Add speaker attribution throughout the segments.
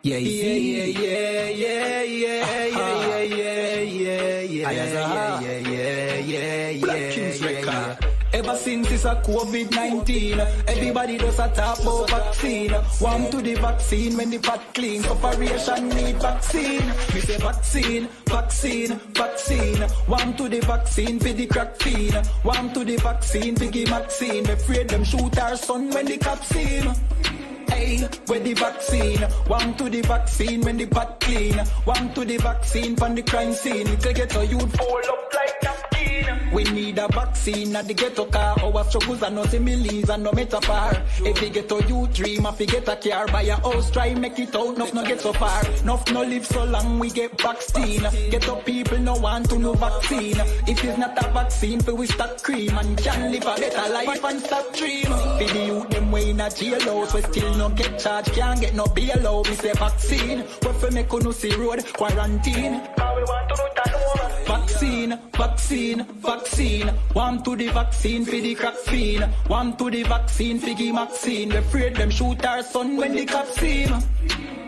Speaker 1: Yeah, yeah, yeah, yeah, yeah, yeah, yeah, yeah, yeah. Ever since it's a COVID-19, everybody does a talk about vaccine. Warm to the vaccine when the pot clean. Operation need vaccine. We say vaccine, vaccine, vaccine. Warm to the vaccine for the crack fiend. Warm to the vaccine for the vaccine. Afraid them shoot our son when the cops see him. Hey, where the vaccine? One to the vaccine when the pot clean. One to the vaccine from the crime scene. Little ghetto youth fall up like napkin. We need a vaccine at the ghetto car. Our struggles are no similes and no metaphor. If you get a youth dream, if you get a car, buy a house, try make it out, no get so far. Nuff no live so long, we get vaccine. Get up people no want to no vaccine. If it's not a vaccine, we start cream and can live a better life and stop dream. For the youth them way in a jailhouse, we still no get charged, can't get no bail out. We say vaccine, what for make no see road quarantine. How we want to do that over? Vaccine, vaccine, vaccine. One to the vaccine for the crack fiend. One to the vaccine for the vaccine. We afraid them shoot our son when the cops see him.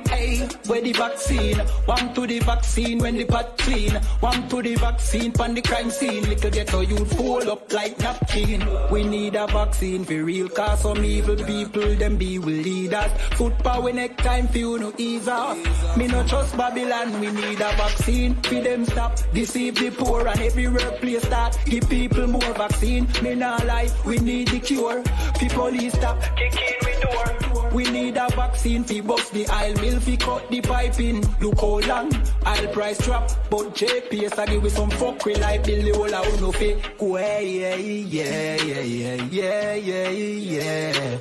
Speaker 1: Hey, where the vaccine? One to the vaccine when the pot clean. One to the vaccine from the crime scene. Little ghetto youth fall up like napkin. We need a vaccine for real, cause some evil people them be will lead us. Foot power next time for you no ease off. Me no trust Babylon, we need a vaccine. For them stop, deceive the poor and every workplace start. Give people more vaccine. Me not lie, we need the cure. For police stop, kick in with door. We need a vaccine for bust the aisle mill. Fi cut the pipe in, look how long I'll price drop, but JPS I give with some fuck we like Billy Ola who no fake. Yeah, yeah, yeah, yeah, yeah, yeah, yeah, yeah.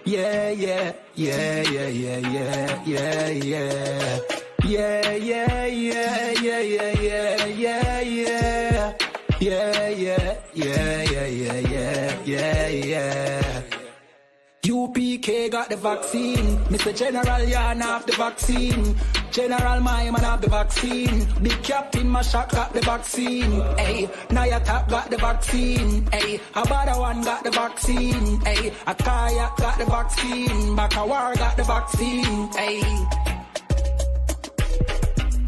Speaker 1: Yeah, yeah, yeah, yeah, yeah, yeah, yeah, yeah. Yeah, yeah, yeah, yeah, yeah, yeah, yeah, yeah. Yeah, yeah, yeah, yeah, yeah, yeah, yeah. UPK got the vaccine. Mr. General Yarn have the vaccine. General my man have the vaccine. Big Captain Mashak got the vaccine. Hey, Nayatap got the vaccine. Hey, Abada one got the vaccine. Hey, Akaya got the vaccine. Bakawar got the vaccine. Hey.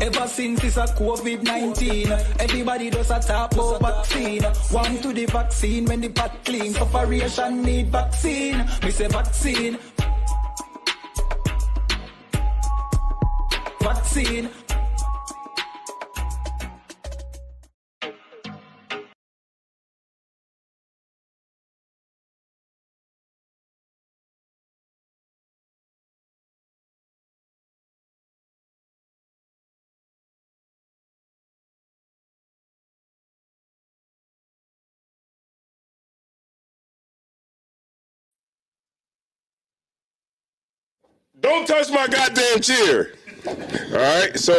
Speaker 1: Ever since it's a COVID-19, everybody does a talk about vaccine. One to the vaccine when the pot clean. Operation need vaccine. We say vaccine. Vaccine.
Speaker 2: Don't touch my goddamn chair. All right, so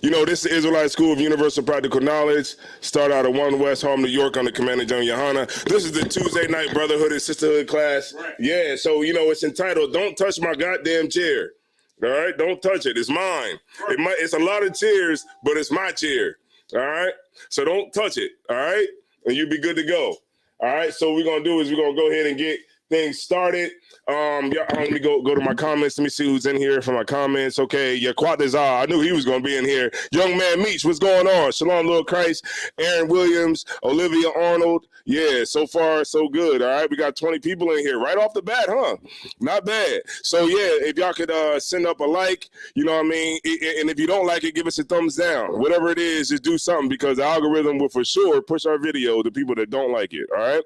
Speaker 2: you know, this is the Israelite School of Universal Practical Knowledge. Start out of 1 West Harlem, New York, under Commander John Yohana. This is the Tuesday night brotherhood and sisterhood class. Right. Yeah, so you know it's entitled "Don't Touch My Goddamn Chair." All right, don't touch it. It's mine. Right. It's a lot of chairs, but it's my chair. All right, so don't touch it. All right, and you'll be good to go. All right, so what we're gonna do is we're gonna go ahead and get things started. Let me go to my comments. Let me see who's in here for my comments. Okay, Yaquatazar. I knew he was going to be in here. Young man Meech, what's going on? Shalom, Lil Christ. Aaron Williams, Olivia Arnold. Yeah, so far so good. All right, we got 20 people in here right off the bat, huh? Not bad. So yeah, if y'all could send up a like, you know what I mean. And if you don't like it, give us a thumbs down. Whatever it is, just do something because the algorithm will for sure push our video to people that don't like it. All right.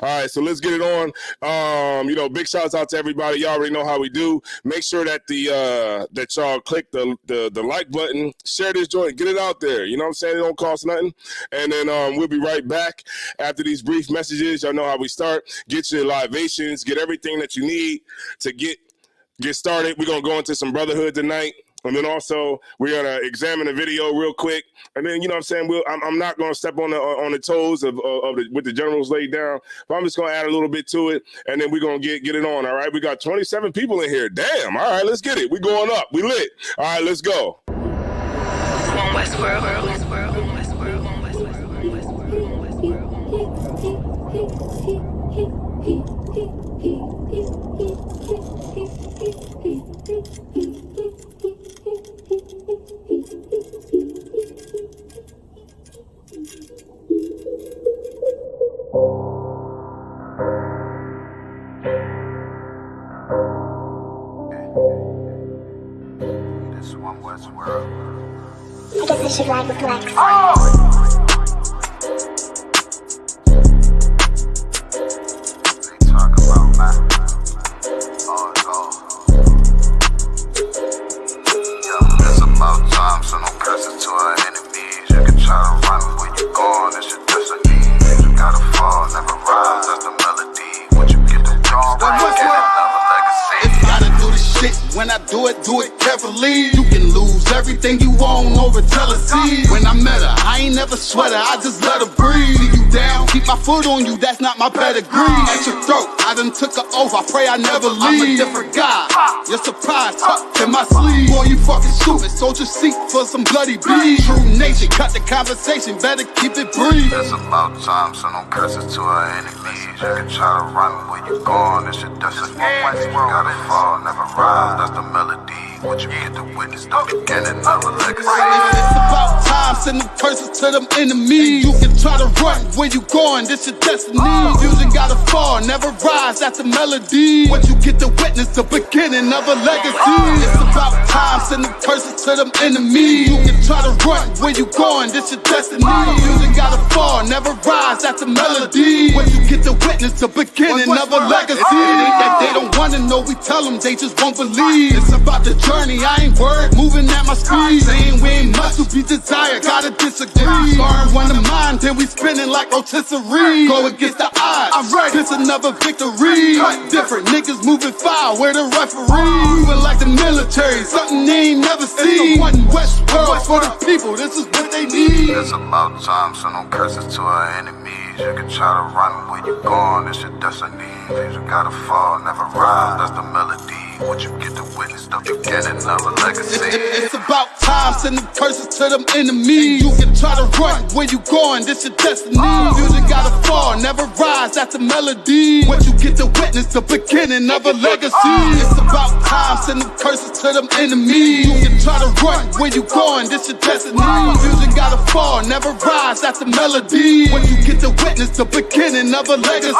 Speaker 2: All right, so let's get it on. You know, big shouts out to everybody. Y'all already know how we do. Make sure that that y'all click the like button, share this joint, get it out there. You know what I'm saying? It don't cost nothing. And then we'll be right back after these brief messages. Y'all know how we start. Get your libations, get everything that you need to get started. We're gonna go into some brotherhood tonight. And then also we're gonna examine the video real quick, and then you know what I'm saying. I'm not gonna step on the toes of with the generals laid down, but I'm just gonna add a little bit to it, and then we're gonna get it on. All right, we got 27 people in here. Damn. All right, let's get it. We going up. We lit. All right, let's go.
Speaker 3: One West World.
Speaker 4: I guess I should ride with Lex.
Speaker 5: It's about time, so no curses to our enemies. You can try to run where you going, it's your destiny. You gotta fall, never rise, that's the melody. Once you get the job right, get another legacy.
Speaker 6: Gotta do the shit, when I do it carefully. You can lose everything you own over jealousy. When I met her, I ain't never sweat her, I just let her breathe. See you down, keep my foot on you, that's not my pedigree. At your throat, I done took an oath, I pray I never leave. I'm a different guy, you're surprised, tucked in my sleeve. Boy, you fucking stupid, sold your seat for some bloody beef. True nation, cut the conversation, better keep it brief.
Speaker 5: It's about time, so no curses to our enemies. You can try to run where you going, it's your destiny. You gotta fall, never rise, that's the melody. Once you get to witness the beginning of a legacy.
Speaker 6: It's about time, send them curses to them enemies. You can try to run where you going, this your destiny. Fusion gotta fall, never rise, that's the melody. Once you get to witness the beginning of a legacy. It's about time, send them curses to them enemies. You can try to run where you going, this your destiny. Fusion gotta fall, never rise, that's the melody. Once you get to witness the beginning of a legacy. That they don't wanna know, we tell them, they just won't believe. It's about the journey, I ain't worried, moving at my speed. Saying we ain't much to be desired, gotta disagree. Learn one of mine, then we spinning like rotisserie. Go against the odds, I'm ready, it's another victory. Cut different, niggas moving foul, where the referee. Moving like the military, something they ain't never seen. One West world for the people, this is what they need.
Speaker 5: It's about time, so no curses to our enemies. You can try to run where you going, it's your destiny. You gotta fall, never rise, that's the melody. Once you get to witness the beginning of a legacy.
Speaker 6: It's about time, send them curses to them enemies. You can try to run where you going, this your destiny. Fusion gotta fall, never rise, that's a melody. Once you get to witness the beginning of a legacy. It's about time, send them curses to them enemies. You can try to run where you going, this your destiny. Fusion gotta fall, never rise, that's a melody. Once you get to witness the beginning of a legacy.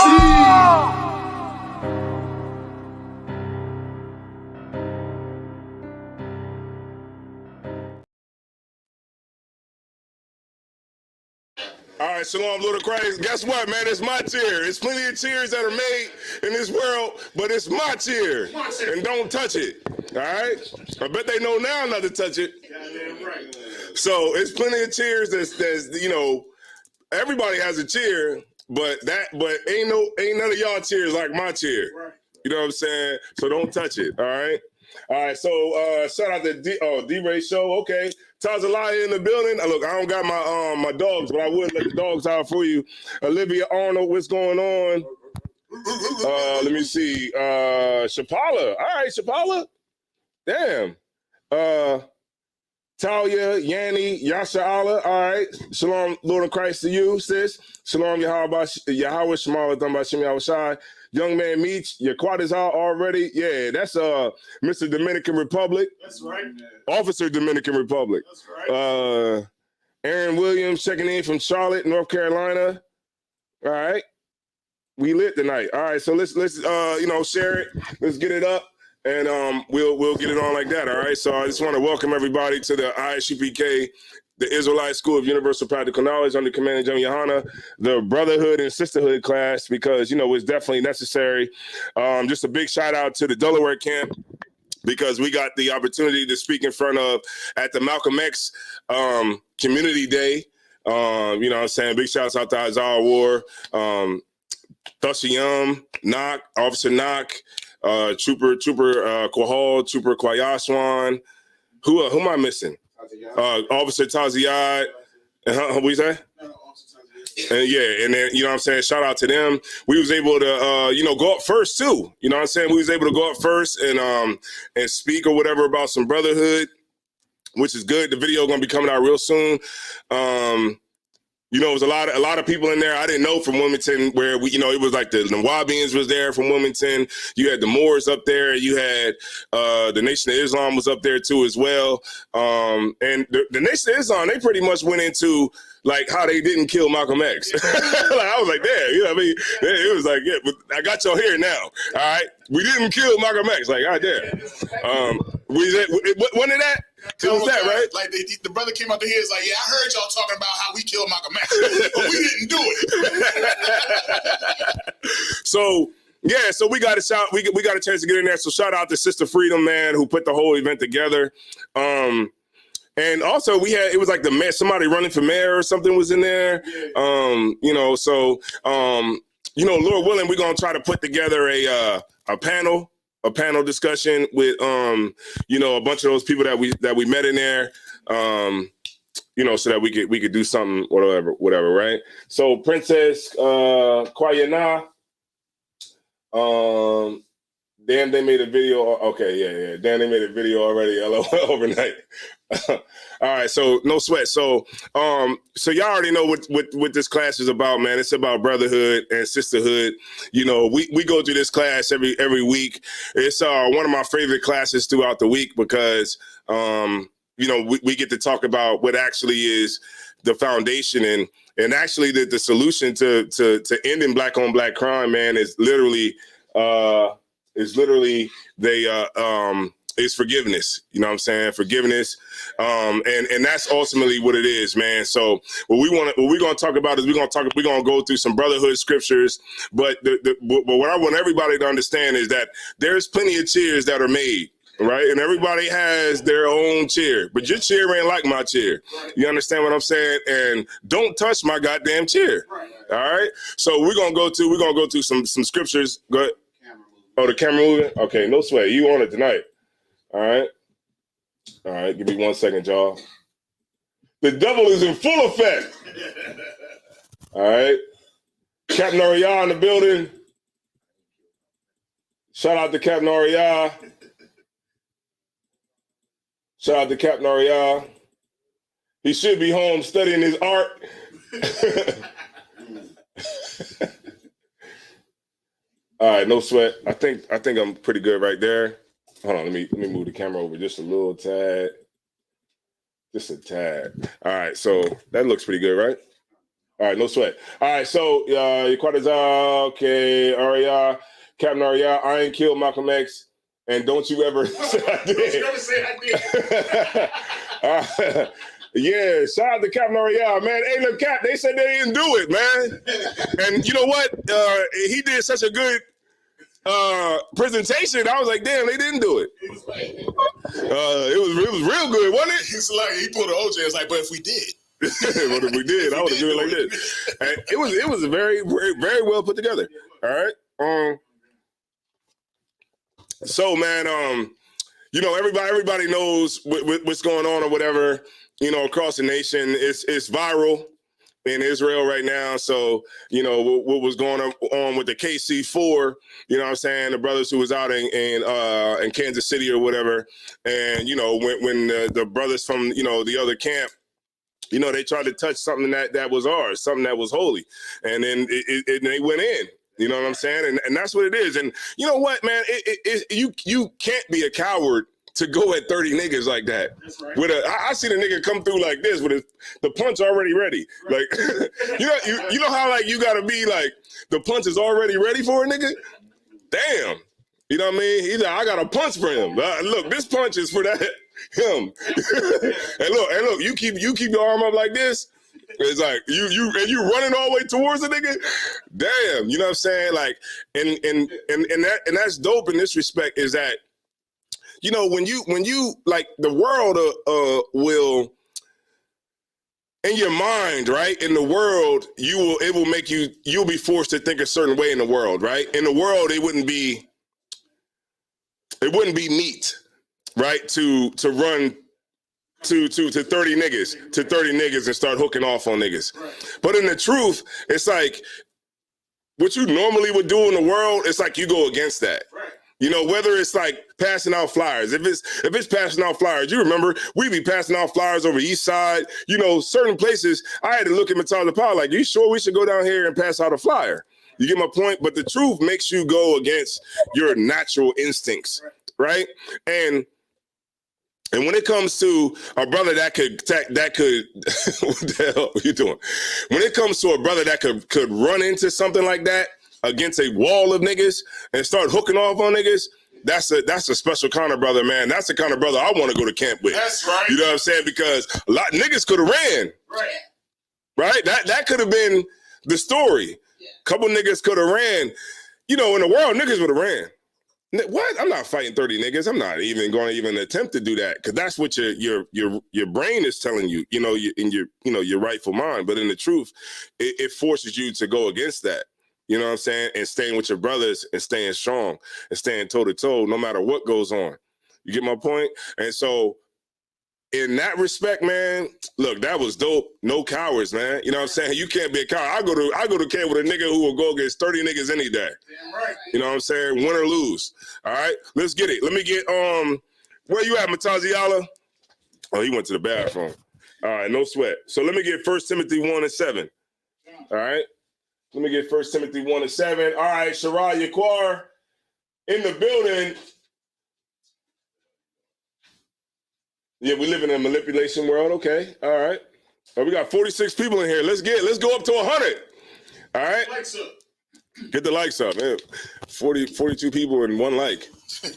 Speaker 2: All right, Shalom, Little Christ. Guess what, man? It's my cheer. There's plenty of cheers that are made in this world, but it's my cheer. And don't touch it. All right? I bet they know now not to touch it. Right. So it's plenty of cheers that's you know, everybody has a cheer, but ain't none of y'all cheers like my cheer. Right. You know what I'm saying? So don't touch it. All right. All right, so shout out to D-Ray Show. Okay, Tazalaya in the building. Look, I don't got my dogs, but I would let the dogs out for you. Olivia Arnold, what's going on? Let me see. Shapala. All right, Shapala. Damn. Talia, Yanni, Yasha Allah. All right. Shalom, Lord of Christ to you, sis. Shalom, Yahweh, Shemala, Thambashim, Yahweh Shai. Young man Meech, your quad is out already. Yeah, that's Mr. Dominican Republic. That's right. Officer Dominican Republic. That's right. Aaron Williams checking in from Charlotte, North Carolina. All right. We lit tonight. All right, so let's share it. Let's get it up. And we'll get it on like that, all right? So I just want to welcome everybody to the ISUPK, the Israelite School of Universal Practical Knowledge under Commander General Yohana, the Brotherhood and Sisterhood class, because, you know, it's definitely necessary. Just a big shout out to the Delaware camp, because we got the opportunity to speak in front of at the Malcolm X Community Day. You know what I'm saying? Big shouts out to Isaiah War, Thusiyam, Knock, Officer Knock, Trooper Quahal, Trooper Quayaswan. Who am I missing? Officer Taziad. What you say? And yeah, and then, you know what I'm saying, shout out to them. We was able to, go up first too. You know what I'm saying? We was able to go up first and speak or whatever about some brotherhood, which is good. The video going to be coming out real soon. You know, it was a lot of people in there I didn't know from Wilmington, where we, you know, it was like the Wabians was there from Wilmington. You had the Moors up there. You had the Nation of Islam was up there too as well. And the Nation of Islam, they pretty much went into like how they didn't kill Malcolm X. Like, I was like, damn, you know what I mean? It was like, yeah, but I got y'all here now. All right, we didn't kill Malcolm X. Like, god damn. When did that? It was that, right?
Speaker 7: Like the brother came out to here, is like, yeah, I heard y'all talking about how we killed Malcolm X, but we didn't do it.
Speaker 2: So yeah, so we got a shout. We got a chance to get in there. So shout out to Sister Freedom, man, who put the whole event together. And also it was like the mayor, somebody running for mayor or something was in there. You know, so you know, Lord willing, we're gonna try to put together a panel discussion with you know, a bunch of those people that we met in there, you know, so that we could do something, whatever, right? So Princess Kwayana, damn, they made a video. Okay, yeah. Damn, they made a video already. Overnight. All right, so no sweat. So so y'all already know what this class is about, man. It's about brotherhood and sisterhood. You know, we go through this class every week. It's one of my favorite classes throughout the week because you know, we get to talk about what actually is the foundation and actually the solution to ending black on black crime, man, is literally is forgiveness. You know what I'm saying? Forgiveness. And that's ultimately what it is, man. So what we're going to talk about is we're going to go through some brotherhood scriptures. But what I want everybody to understand is that there's plenty of cheers that are made, right? And everybody has their own chair, but your chair ain't like my chair. You understand what I'm saying? And don't touch my goddamn chair. All right. So we're going to go through some scriptures. Go ahead. Oh, the camera moving? Okay, no sweat. You on it tonight. All right, give me 1 second, y'all. The devil is in full effect. All right. Captain Oriya in the building. Shout out to Captain Oriya. Shout out to Captain Oriya. He should be home studying his art. All right, no sweat. I think I'm pretty good right there. Hold on, let me move the camera over just a little tad. Just a tad. All right, so that looks pretty good, right? All right, no sweat. All right, so okay, Oriya, Captain Oriya, I ain't killed Malcolm X, and don't you ever say I did. Don't you ever say I did. Yeah, shout out to Captain Oriya, man. Hey, look, Cap, they said they didn't do it, man. And you know what? He did such a good presentation. I was like, damn, they didn't do it. It was real good, wasn't it?
Speaker 7: It's like he pulled an OJ. It's like, but if we did.
Speaker 2: What if we did? I would have done it like this. And it was very, very, very well put together. All right. So, man, you know, everybody knows what's going on or whatever, you know, across the nation. It's viral in Israel right now. So, you know, what was going on with the KC4, you know what I'm saying? The brothers who was out in Kansas City or whatever. And, you know, when the brothers from, you know, the other camp, you know, they tried to touch something that was ours, something that was holy. And then they went in. You know what I'm saying? And that's what it is. And you know what, man? You can't be a coward to go at 30 niggas like that. That's right. I seen a nigga come through like this with the punch already ready. Right. Like, you know how like you gotta be like the punch is already ready for a nigga? Damn. You know what I mean? He's like, I got a punch for him. Look, this punch is for that him. and look, you keep your arm up like this. It's like you running all the way towards the nigga. Damn, you know what I'm saying? Like, and that's dope in this respect is that, you know, when you like the world will in your mind, right? In the world, it will make you'll be forced to think a certain way in the world, right? In the world, it wouldn't be neat, right? To run to 30 niggas and start hooking off on niggas. Right. But in the truth, it's like what you normally would do in the world, it's like you go against that. Right. You know, whether it's like passing out flyers, if it's passing out flyers, you remember we be passing out flyers over the east side. You know, certain places. I had to look at Metallica Power like, you sure we should go down here and pass out a flyer? You get my point? But the truth makes you go against your natural instincts, right? And when it comes to a brother that could what the hell are you doing? When it comes to a brother that could run into something like that against a wall of niggas and start hooking off on niggas, that's a special kind of brother, man. That's the kind of brother I want to go to camp with.
Speaker 7: That's right.
Speaker 2: You know what I'm saying? Because a lot of niggas could have ran. Right? That could have been the story. Couple niggas could have ran. You know, in the world, niggas would have ran. What? I'm not fighting 30 niggas. I'm not even going to even attempt to do that because that's what your brain is telling you. You know, in your rightful mind. But in the truth, it forces you to go against that. You know what I'm saying? And staying with your brothers and staying strong and staying toe to toe, no matter what goes on. You get my point? And so, in that respect, man, look, that was dope. No cowards, man. You know what I'm saying? You can't be a coward. I go to camp with a nigga who will go against 30 niggas any day.
Speaker 7: Damn right.
Speaker 2: You know what I'm saying? Win or lose. All right, let's get it. Let me get where you at, Mataziala? Oh, he went to the bathroom. All right, no sweat. So let me get 1 Timothy 1:7. All right. Let me get 1 Timothy 1:7. All right, Shariah Yaquar in the building. Yeah, we live in a manipulation world. Okay, all right. We got 46 people in here. Let's go up to 100. All right.
Speaker 7: Likes up.
Speaker 2: Get the likes up, man. 42 people and 1 like.
Speaker 7: This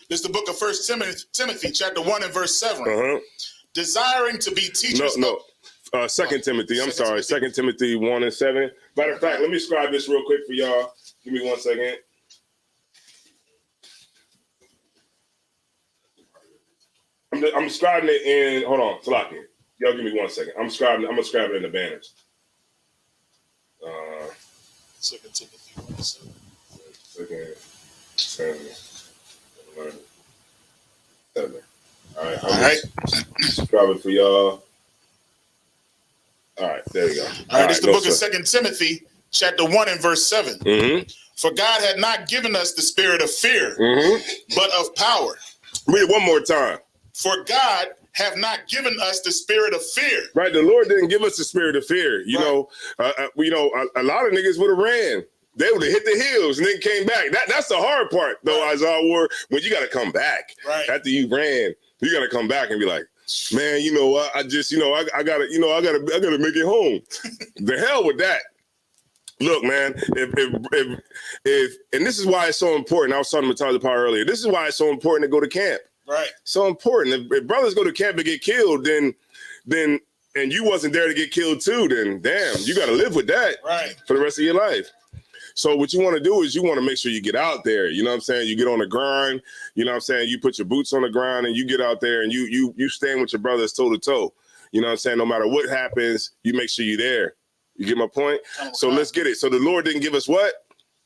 Speaker 7: is the book of 1 Timothy, chapter 1 and verse 7. Desiring to be teachers.
Speaker 2: No. 2 Timothy. I'm sorry. 2 Timothy 1:7. Matter of fact, let me scribe this real quick for y'all. Give me 1 second. I'm scribing it in. Hold on, Talaki. Y'all give me 1 second. I'm gonna scribe it in the banners.
Speaker 7: 2 Timothy 1:7.
Speaker 2: 7. All right. All right. Scribe it for y'all. All right, there you go.
Speaker 7: All right, this is the book of 2 Timothy, chapter 1 and verse 7. For God had not given us the spirit of fear, but of power.
Speaker 2: Read it one more time.
Speaker 7: For God have not given us the spirit of fear.
Speaker 2: Right, the Lord didn't give us the spirit of fear. You know, a lot of niggas would have ran. They would have hit the hills and then came back. That's the hard part, though, Isaiah Ward. When you got to come back after you ran, you got to come back and be like, man, you know what? I just, I gotta make it home. The hell with that. Look, man, if and this is why it's so important. I was talking to Tyler Power earlier. This is why it's so important to go to camp. Right. So important. If brothers go to camp and get killed, then and you wasn't there to get killed too, then damn, you got to live with that for the rest of your life. So what you want to do is you want to make sure you get out there. You know what I'm saying? You get on the grind. You know what I'm saying? You put your boots on the ground and you get out there and you stand with your brothers toe to toe. You know what I'm saying? No matter what happens, you make sure you're there. You get my point? So let's get it. So the Lord didn't give us what?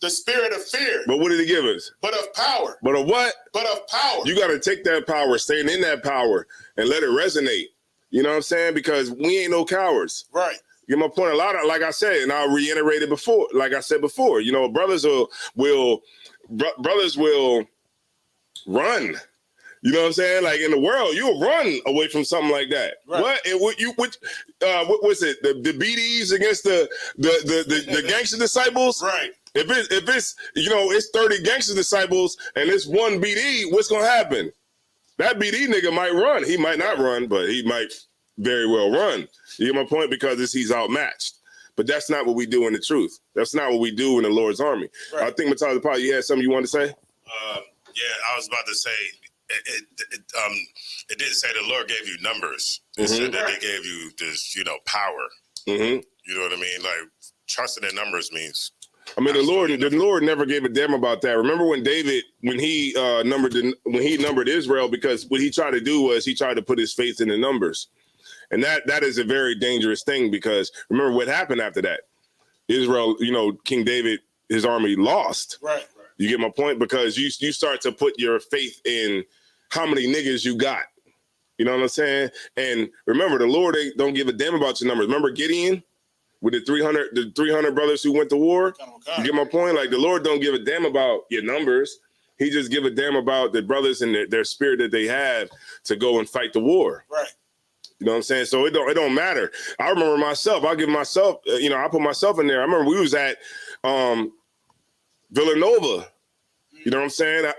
Speaker 7: The spirit of fear.
Speaker 2: But what did he give us? But
Speaker 7: of power.
Speaker 2: But of what?
Speaker 7: But of power.
Speaker 2: You got to take that power, staying in that power, and let it resonate. You know what I'm saying? Because we ain't no cowards. Right. You get my point? A lot of, like I said, and I'll reiterate it before, like I said before, brothers will run. You know what I'm saying? Like in the world, you'll run away from something like that. Right. What was it? The BDs against the gangster disciples? Right. If it's it's 30 gangster disciples and it's one BD, what's gonna happen? That BD nigga might run. He might not run, but he might very well run. You get my point? Because he's outmatched. But that's not what we do in the truth. That's not what we do in the Lord's army. Right. I think, Matthias Paul, you had something you wanted to say?
Speaker 8: Yeah, I was about to say, it didn't say the Lord gave you numbers. It said that they gave you this, power. You know what I mean? Like, trusting in numbers means...
Speaker 2: the Lord never gave a damn about that. Remember when David, when he numbered Israel, because what he tried to do was he tried to put his faith in the numbers. And that is a very dangerous thing, because remember what happened after that. Israel, King David, his army lost. Right. You get my point? Because you start to put your faith in how many niggas you got. You know what I'm saying? And remember, the Lord don't give a damn about your numbers. Remember Gideon? with the 300 brothers who went to war. You get my point? Like the Lord don't give a damn about your numbers. He just give a damn about the brothers and their spirit that they have to go and fight the war.
Speaker 7: Right.
Speaker 2: You know what I'm saying? So it don't matter. I remember myself. I'll give myself, I put myself in there. I remember we was at Villanova. You know what I'm saying?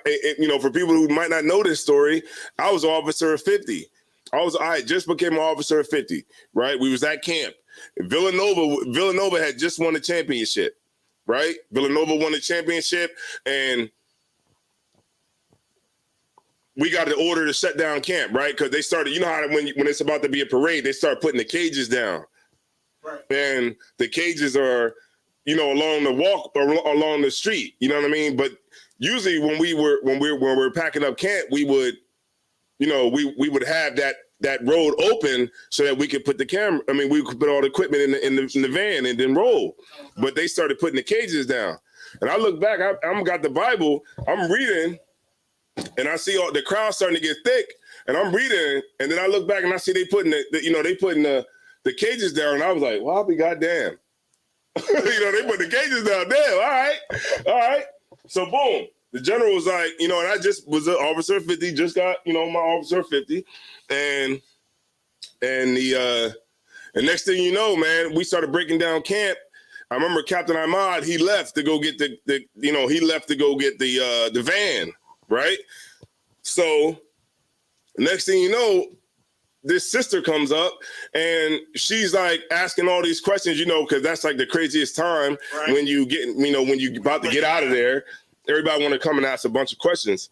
Speaker 2: For people who might not know this story, I was an officer of 50. I just became an officer of 50, right? We was at camp. Villanova had just won the championship, right? Villanova won the championship, and we got the order to shut down camp, right? Because they started, you know how when it's about to be a parade, they start putting the cages down.
Speaker 7: Right.
Speaker 2: And the cages are, along the walk or along the street. You know what I mean? But usually when we were packing up camp, we would, we would have that road open so that we could put we could put all the equipment in the van and then roll. But they started putting the cages down. And I look back, I'm got the Bible, I'm reading, and I see all the crowd starting to get thick, and I'm reading, and then I look back and I see they putting the cages down, and I was like, well, I'll be goddamn. They put the cages down. Damn, all right. So boom, the general was like, and I just was an officer of 50, just got, my officer of 50, and the next thing you know, man, we started breaking down camp. I remember Captain Ahmad, he left to go get the van. Right? So next thing you know, this sister comes up and she's like asking all these questions, because that's like the craziest time when you get, when you about to get out of there, everybody want to come and ask a bunch of questions.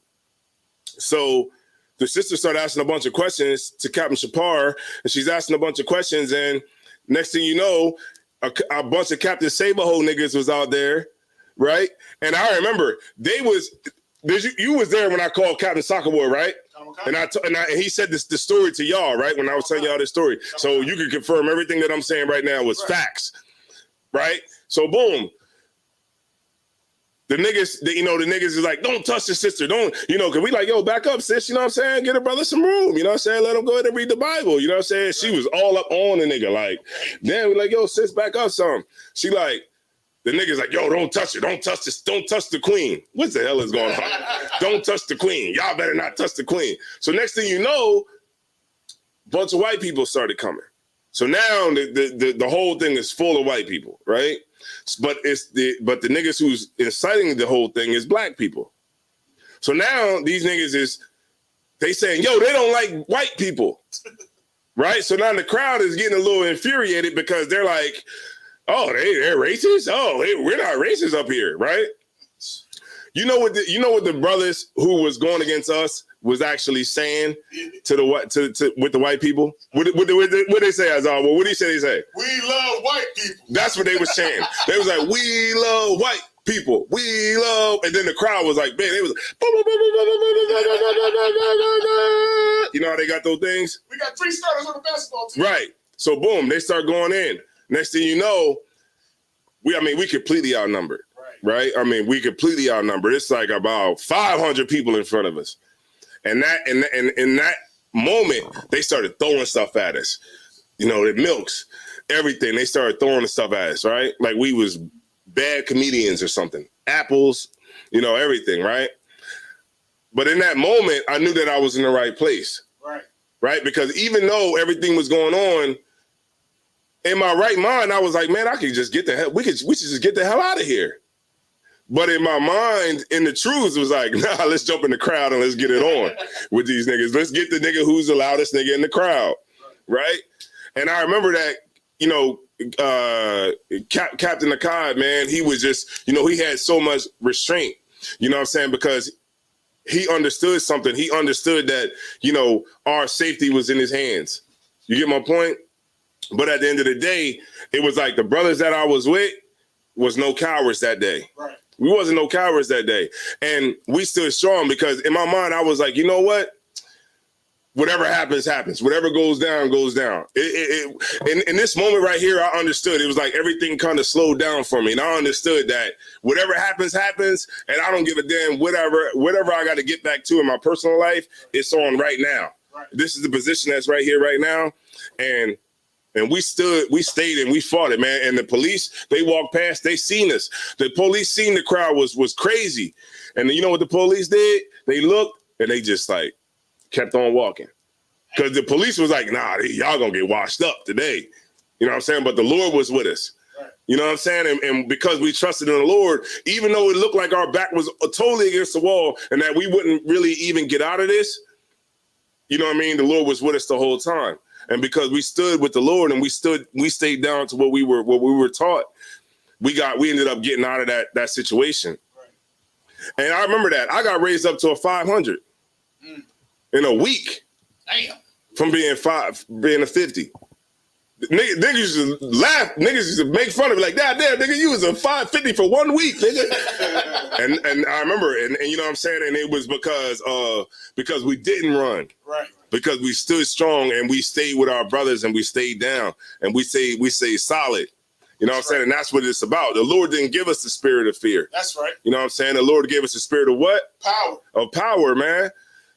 Speaker 2: So the sister started asking a bunch of questions to Captain Shapar, and she's asking a bunch of questions. And next thing you know, a bunch of Captain Saberhole niggas was out there. Right? And I remember you was there when I called Captain Soccer Boy, right? And he said the story to y'all, right? When I was telling y'all this story. So you can confirm everything that I'm saying right now was facts, right? So boom. The niggas, the niggas is like, don't touch the sister. Don't, because we like, yo, back up, sis. You know what I'm saying? Get a brother some room. You know what I'm saying? Let him go ahead and read the Bible. You know what I'm saying? She was all up on the nigga. Like, then we like, yo, sis, back up some. She like, the nigga's like, yo, don't touch her. Don't touch this. Don't touch the queen. What the hell is going on? Don't touch the queen. Y'all better not touch the queen. So next thing you know, a bunch of white people started coming. So now the whole thing is full of white people, right? But the niggas who's inciting the whole thing is black people. So now these niggas they saying, yo, they don't like white people, right? So now the crowd is getting a little infuriated because they're like, oh, they're racist? Oh, we're not racist up here, right? You know what the brothers who was going against us was actually saying with the white people? What they say, Azar? What did he say?
Speaker 7: We love white people. That's
Speaker 2: what they was saying. They was like, we love white people. We love, and then the crowd was like, man, they was like, you know how they got those things?
Speaker 7: We got 3 starters on the basketball team.
Speaker 2: Right. So boom, they start going in. Next thing you know, we completely outnumbered, right? We completely outnumbered. It's like about 500 people in front of us. And in that moment, they started throwing stuff at us. The milks, everything. They started throwing the stuff at us, right? Like we was bad comedians or something. Apples, everything, right? But in that moment, I knew that I was in the right place. Right? Because even though everything was going on, in my right mind, I was like, man, I could just get the hell. We should just get the hell out of here. But in my mind, in the truth, it was like, nah, let's jump in the crowd and let's get it on with these niggas. Let's get the nigga who's the loudest nigga in the crowd, right? And I remember that, Captain Akkad, man, he was just, he had so much restraint. You know what I'm saying? Because he understood something. He understood that, our safety was in his hands. You get my point? But at the end of the day, it was like the brothers that I was with was no cowards that day. Right. We wasn't no cowards that day. And we stood strong because in my mind, I was like, you know what? Whatever happens, happens. Whatever goes down, goes down. In this moment right here, I understood. It was like everything kind of slowed down for me. And I understood that whatever happens, happens. And I don't give a damn whatever I got to get back to in my personal life, it's on right now. Right. This is the position that's right here, right now. And And we stayed and we fought it, man. And the police, they walked past, they seen us. The police seen the crowd was crazy. And you know what the police did? They looked and they just like kept on walking. Because the police was like, nah, y'all gonna get washed up today. You know what I'm saying? But the Lord was with us. You know what I'm saying? And because we trusted in the Lord, even though it looked like our back was totally against the wall and that we wouldn't really even get out of this, you know what I mean? The Lord was with us the whole time. And because we stood with the Lord and we stayed down to what we were taught, we ended up getting out of that situation. Right. And I remember that I got raised up to a 500 in a week.
Speaker 7: Damn.
Speaker 2: From being a 50. Niggas used to laugh. Niggas used to make fun of me like, damn, nigga, you was a 550 for 1 week, nigga. and I remember, and you know what I'm saying? And it was because we didn't run.
Speaker 7: Right.
Speaker 2: Because we stood strong and we stayed with our brothers and we stayed down and we stayed solid. You know what I'm saying? And that's what it's about. The Lord didn't give us the spirit of fear.
Speaker 7: That's right.
Speaker 2: You know what I'm saying? The Lord gave us the spirit of what?
Speaker 7: Power.
Speaker 2: Of power, man.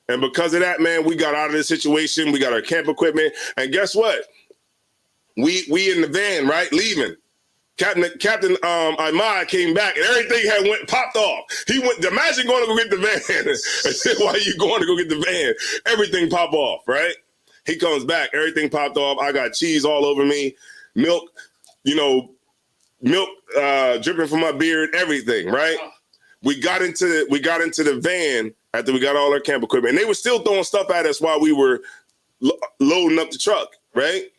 Speaker 2: And because of that, man, we got out of the situation. We got our camp equipment. And guess what? We in the van, right? Leaving. Captain Ahmad came back and everything had popped off. He went, imagine going to go get the van. I said, why are you going to go get the van? Everything popped off, right? He comes back, everything popped off. I got cheese all over me, milk, dripping from my beard, everything, right? We got into the van after we got all our camp equipment. And they were still throwing stuff at us while we were loading up the truck, right?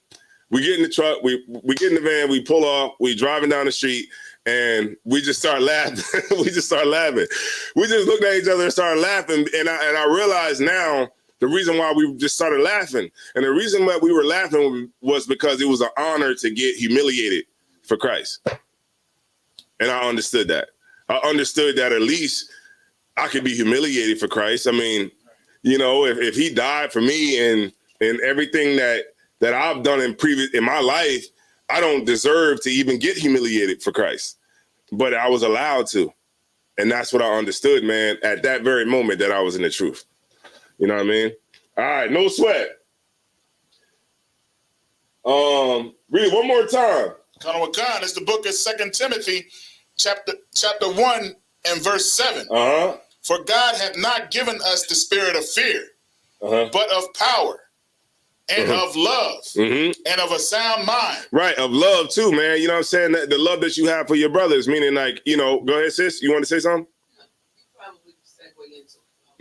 Speaker 2: We get in the truck, we get in the van, we pull off, we driving down the street, and we just start laughing. We just looked at each other and started laughing. And I realized now the reason why we just started laughing. And the reason why we were laughing was because it was an honor to get humiliated for Christ. And I understood that. I understood that at least I could be humiliated for Christ. I mean, if he died for me and everything that I've done in my life, I don't deserve to even get humiliated for Christ. But I was allowed to. And that's what I understood, man, at that very moment that I was in the truth. You know what I mean? All right, no sweat. Read it one more time.
Speaker 7: Khan, it's the book of 2 Timothy, chapter 1 and verse 7.
Speaker 2: Uh-huh.
Speaker 7: For God hath not given us the spirit of fear, but of power and of love and of a sound mind.
Speaker 2: Right, of love too, man. You know what I'm saying? The love that you have for your brothers, meaning like, go ahead, sis. You want to say something?
Speaker 9: Probably segue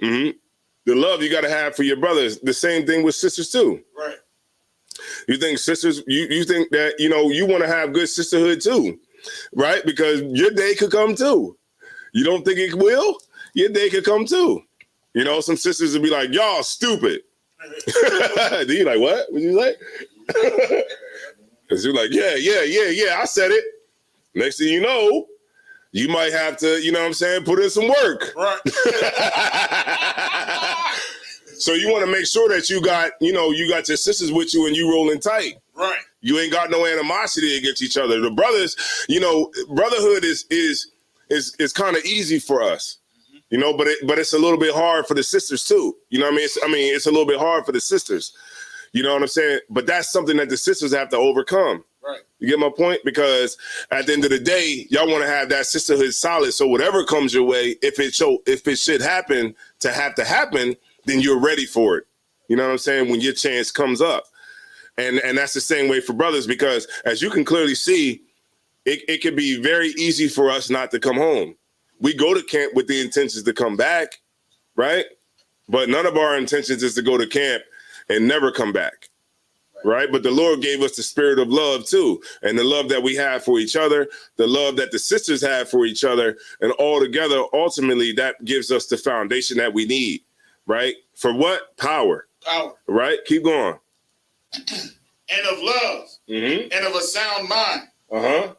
Speaker 9: into it.
Speaker 2: The love you got to have for your brothers. The same thing with sisters too.
Speaker 7: Right.
Speaker 2: You think sisters, you think that, you want to have good sisterhood too, right? Because your day could come too. You don't think it will? Your day could come too. Some sisters would be like, y'all stupid. Then you like, what? What you like? Because you're like, yeah, I said it. Next thing you know, you might have to, put in some work.
Speaker 7: Right.
Speaker 2: So you want to make sure that you got your sisters with you and you rolling tight.
Speaker 7: Right.
Speaker 2: You ain't got no animosity against each other. The brothers, brotherhood is kind of easy for us. But it's a little bit hard for the sisters too. You know what I mean? It's a little bit hard for the sisters. You know what I'm saying? But that's something that the sisters have to overcome.
Speaker 7: Right.
Speaker 2: You get my point? Because at the end of the day, y'all want to have that sisterhood solid. So whatever comes your way, if it should happen, then you're ready for it. You know what I'm saying? When your chance comes up. And that's the same way for brothers, because as you can clearly see, it can be very easy for us not to come home. We go to camp with the intentions to come back, right? But none of our intentions is to go to camp and never come back, right? But the Lord gave us the spirit of love too, and the love that we have for each other, the love that the sisters have for each other, and all together, ultimately, that gives us the foundation that we need, right? For what? Power.
Speaker 7: Power.
Speaker 2: Right? Keep going.
Speaker 7: And of love and of a sound mind.
Speaker 2: Uh-huh.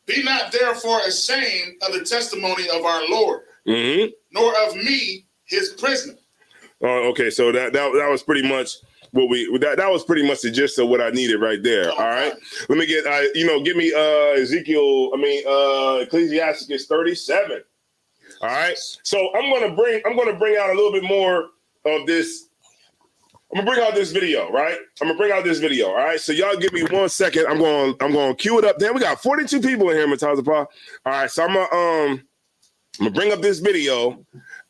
Speaker 7: Be not therefore ashamed of the testimony of our Lord, nor of me, his prisoner.
Speaker 2: Okay, so that was pretty much what that was pretty much the gist of what I needed right there. All right, let me get give me Ecclesiastes 37. All right, so I'm gonna bring out a little bit more of this I'm gonna bring out this video, right? All right. So y'all give me 1 second. I'm going to cue it up. Then we got 42 people in here, Mataza Pa. All right. So I'm gonna bring up this video,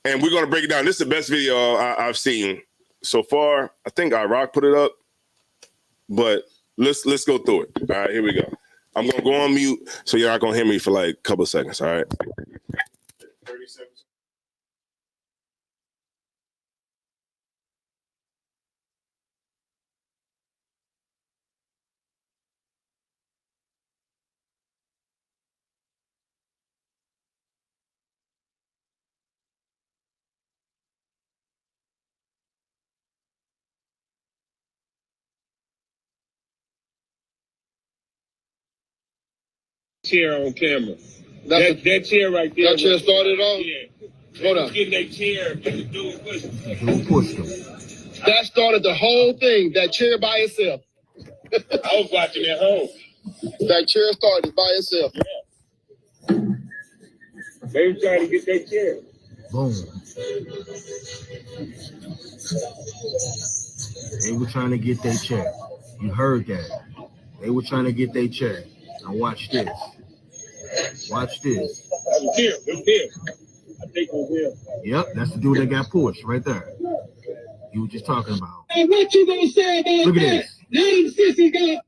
Speaker 2: and we're gonna break it down. This is the best video I've seen so far. I think Rock put it up, but let's go through it. All right. Here we go. I'm gonna go on mute, so you're not gonna hear me for like a couple of seconds. All right. 30 seconds.
Speaker 10: Chair on camera. That chair right there. That chair started on? Yeah. Hold up. Getting that chair and the dude pushed him. That started the whole thing, that chair by itself. I was watching at home. That chair started by itself. Yeah. They were trying to get that chair.
Speaker 11: Boom. They were trying to get their chair. You heard that. They were trying to get their chair. Now watch this. Watch this.
Speaker 10: It was him. I think it was him.
Speaker 11: Yep, that's the dude that got pushed right there. You were just talking about.
Speaker 10: Hey, what you gonna say about
Speaker 11: Look at
Speaker 10: that?
Speaker 11: this.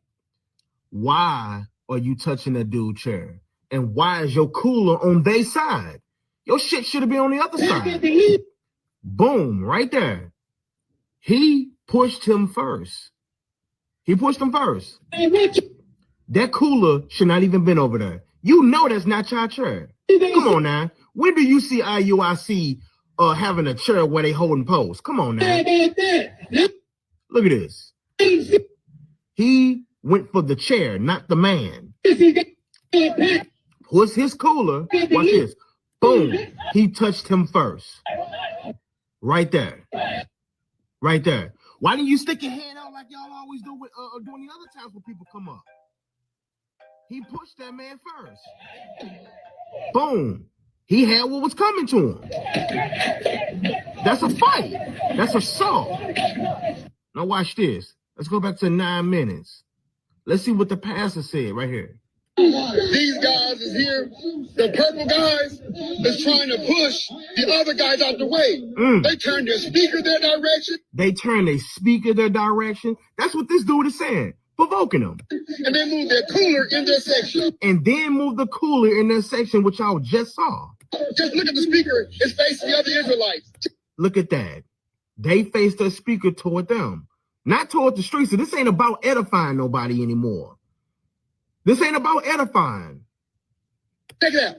Speaker 11: Why are you touching that dude's chair? And why is your cooler on their side? Your shit should have been on the other side. Boom, right there. He pushed him first. That cooler should not even been over there. You know that's not your chair. Come on now. When do you see IUIC having a chair where they holding posts? Come on now. Look at this. He went for the chair, not the man. Push his cooler. Watch this. Boom. He touched him first. Right there. Right there. Why didn't you stick your hand out like y'all always do with during the other times when people come up? He pushed that man first. Boom. He had what was coming to him. That's a fight. That's assault. Now watch this. Let's go back to 9 minutes. Let's see what the pastor said right here.
Speaker 10: These guys is here. The purple guys is trying to push the other guys out the way. They turned their speaker their direction. That's what this dude is saying. Provoking them. And then move their cooler in their section. Which y'all just saw. Just look at the speaker. It's facing the other Israelites.
Speaker 11: Look at that. They faced their speaker toward them. Not toward the streets. So this ain't about edifying nobody anymore. This ain't about edifying.
Speaker 10: Check it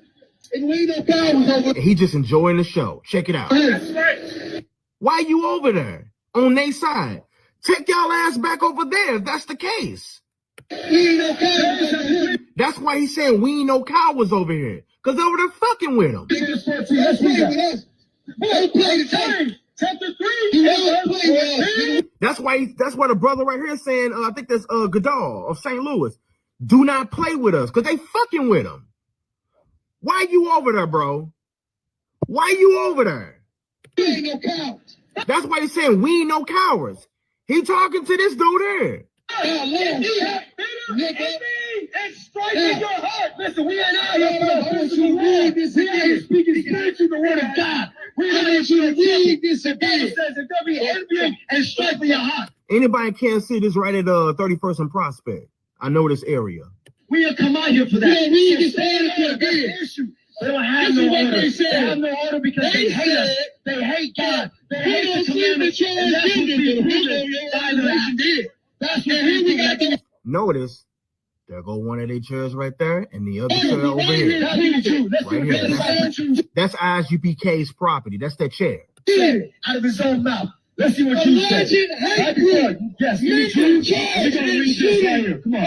Speaker 10: out.
Speaker 11: He just enjoying the show. Check it out. Why you over there on their side? Take y'all ass back over there if that's the case. That's why he's saying we ain't no cowards over here. Because they over there fucking with him. That's why the brother right here is saying, I think that's Goodall of St. Louis. Do not play with us, because they fucking with him. Why you over there, bro? Why you over there? That's why he's saying we ain't no cowards. He talking to this dude here.
Speaker 10: It's striking your heart. Listen, we ain't out here for you read this. We ain't speaking spiritually the word of God. We want you to read this again. It says it will be envying and striking your heart.
Speaker 11: Anybody can see this right at 31st and Prospect. I know this area.
Speaker 10: We have come out here for that. Yeah, we just added to the big issue. They don't have no order. They have no order because they hate us. They hate God. They hate the commandments. And that's what we violation did. That's what we got to.
Speaker 11: Notice, there go one of their chairs right there, and the other chair over here. Right here. That's ISUPK's property. That's their chair.
Speaker 10: Out of his own mouth. Let's see what you say. Yes, me too. We're going to read this right here. Come on.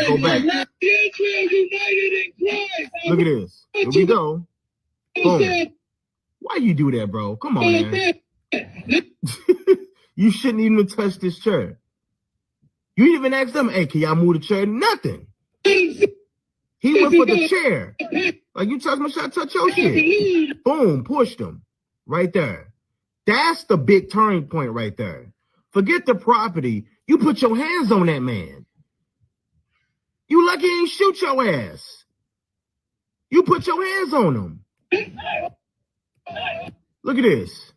Speaker 11: Go back. Look at this. Here we go. Boom. Why you do that, bro? Come on, man. You shouldn't even touch this chair. You didn't even ask them, hey, can y'all move the chair? Nothing. He He went for the chair. Like, you touch my shit, I touch your shit. Boom, pushed him. Right there. That's the big turning point right there. Forget the property. You put your hands on that man. You lucky he ain't shoot your ass. You put your hands on him. Look at this.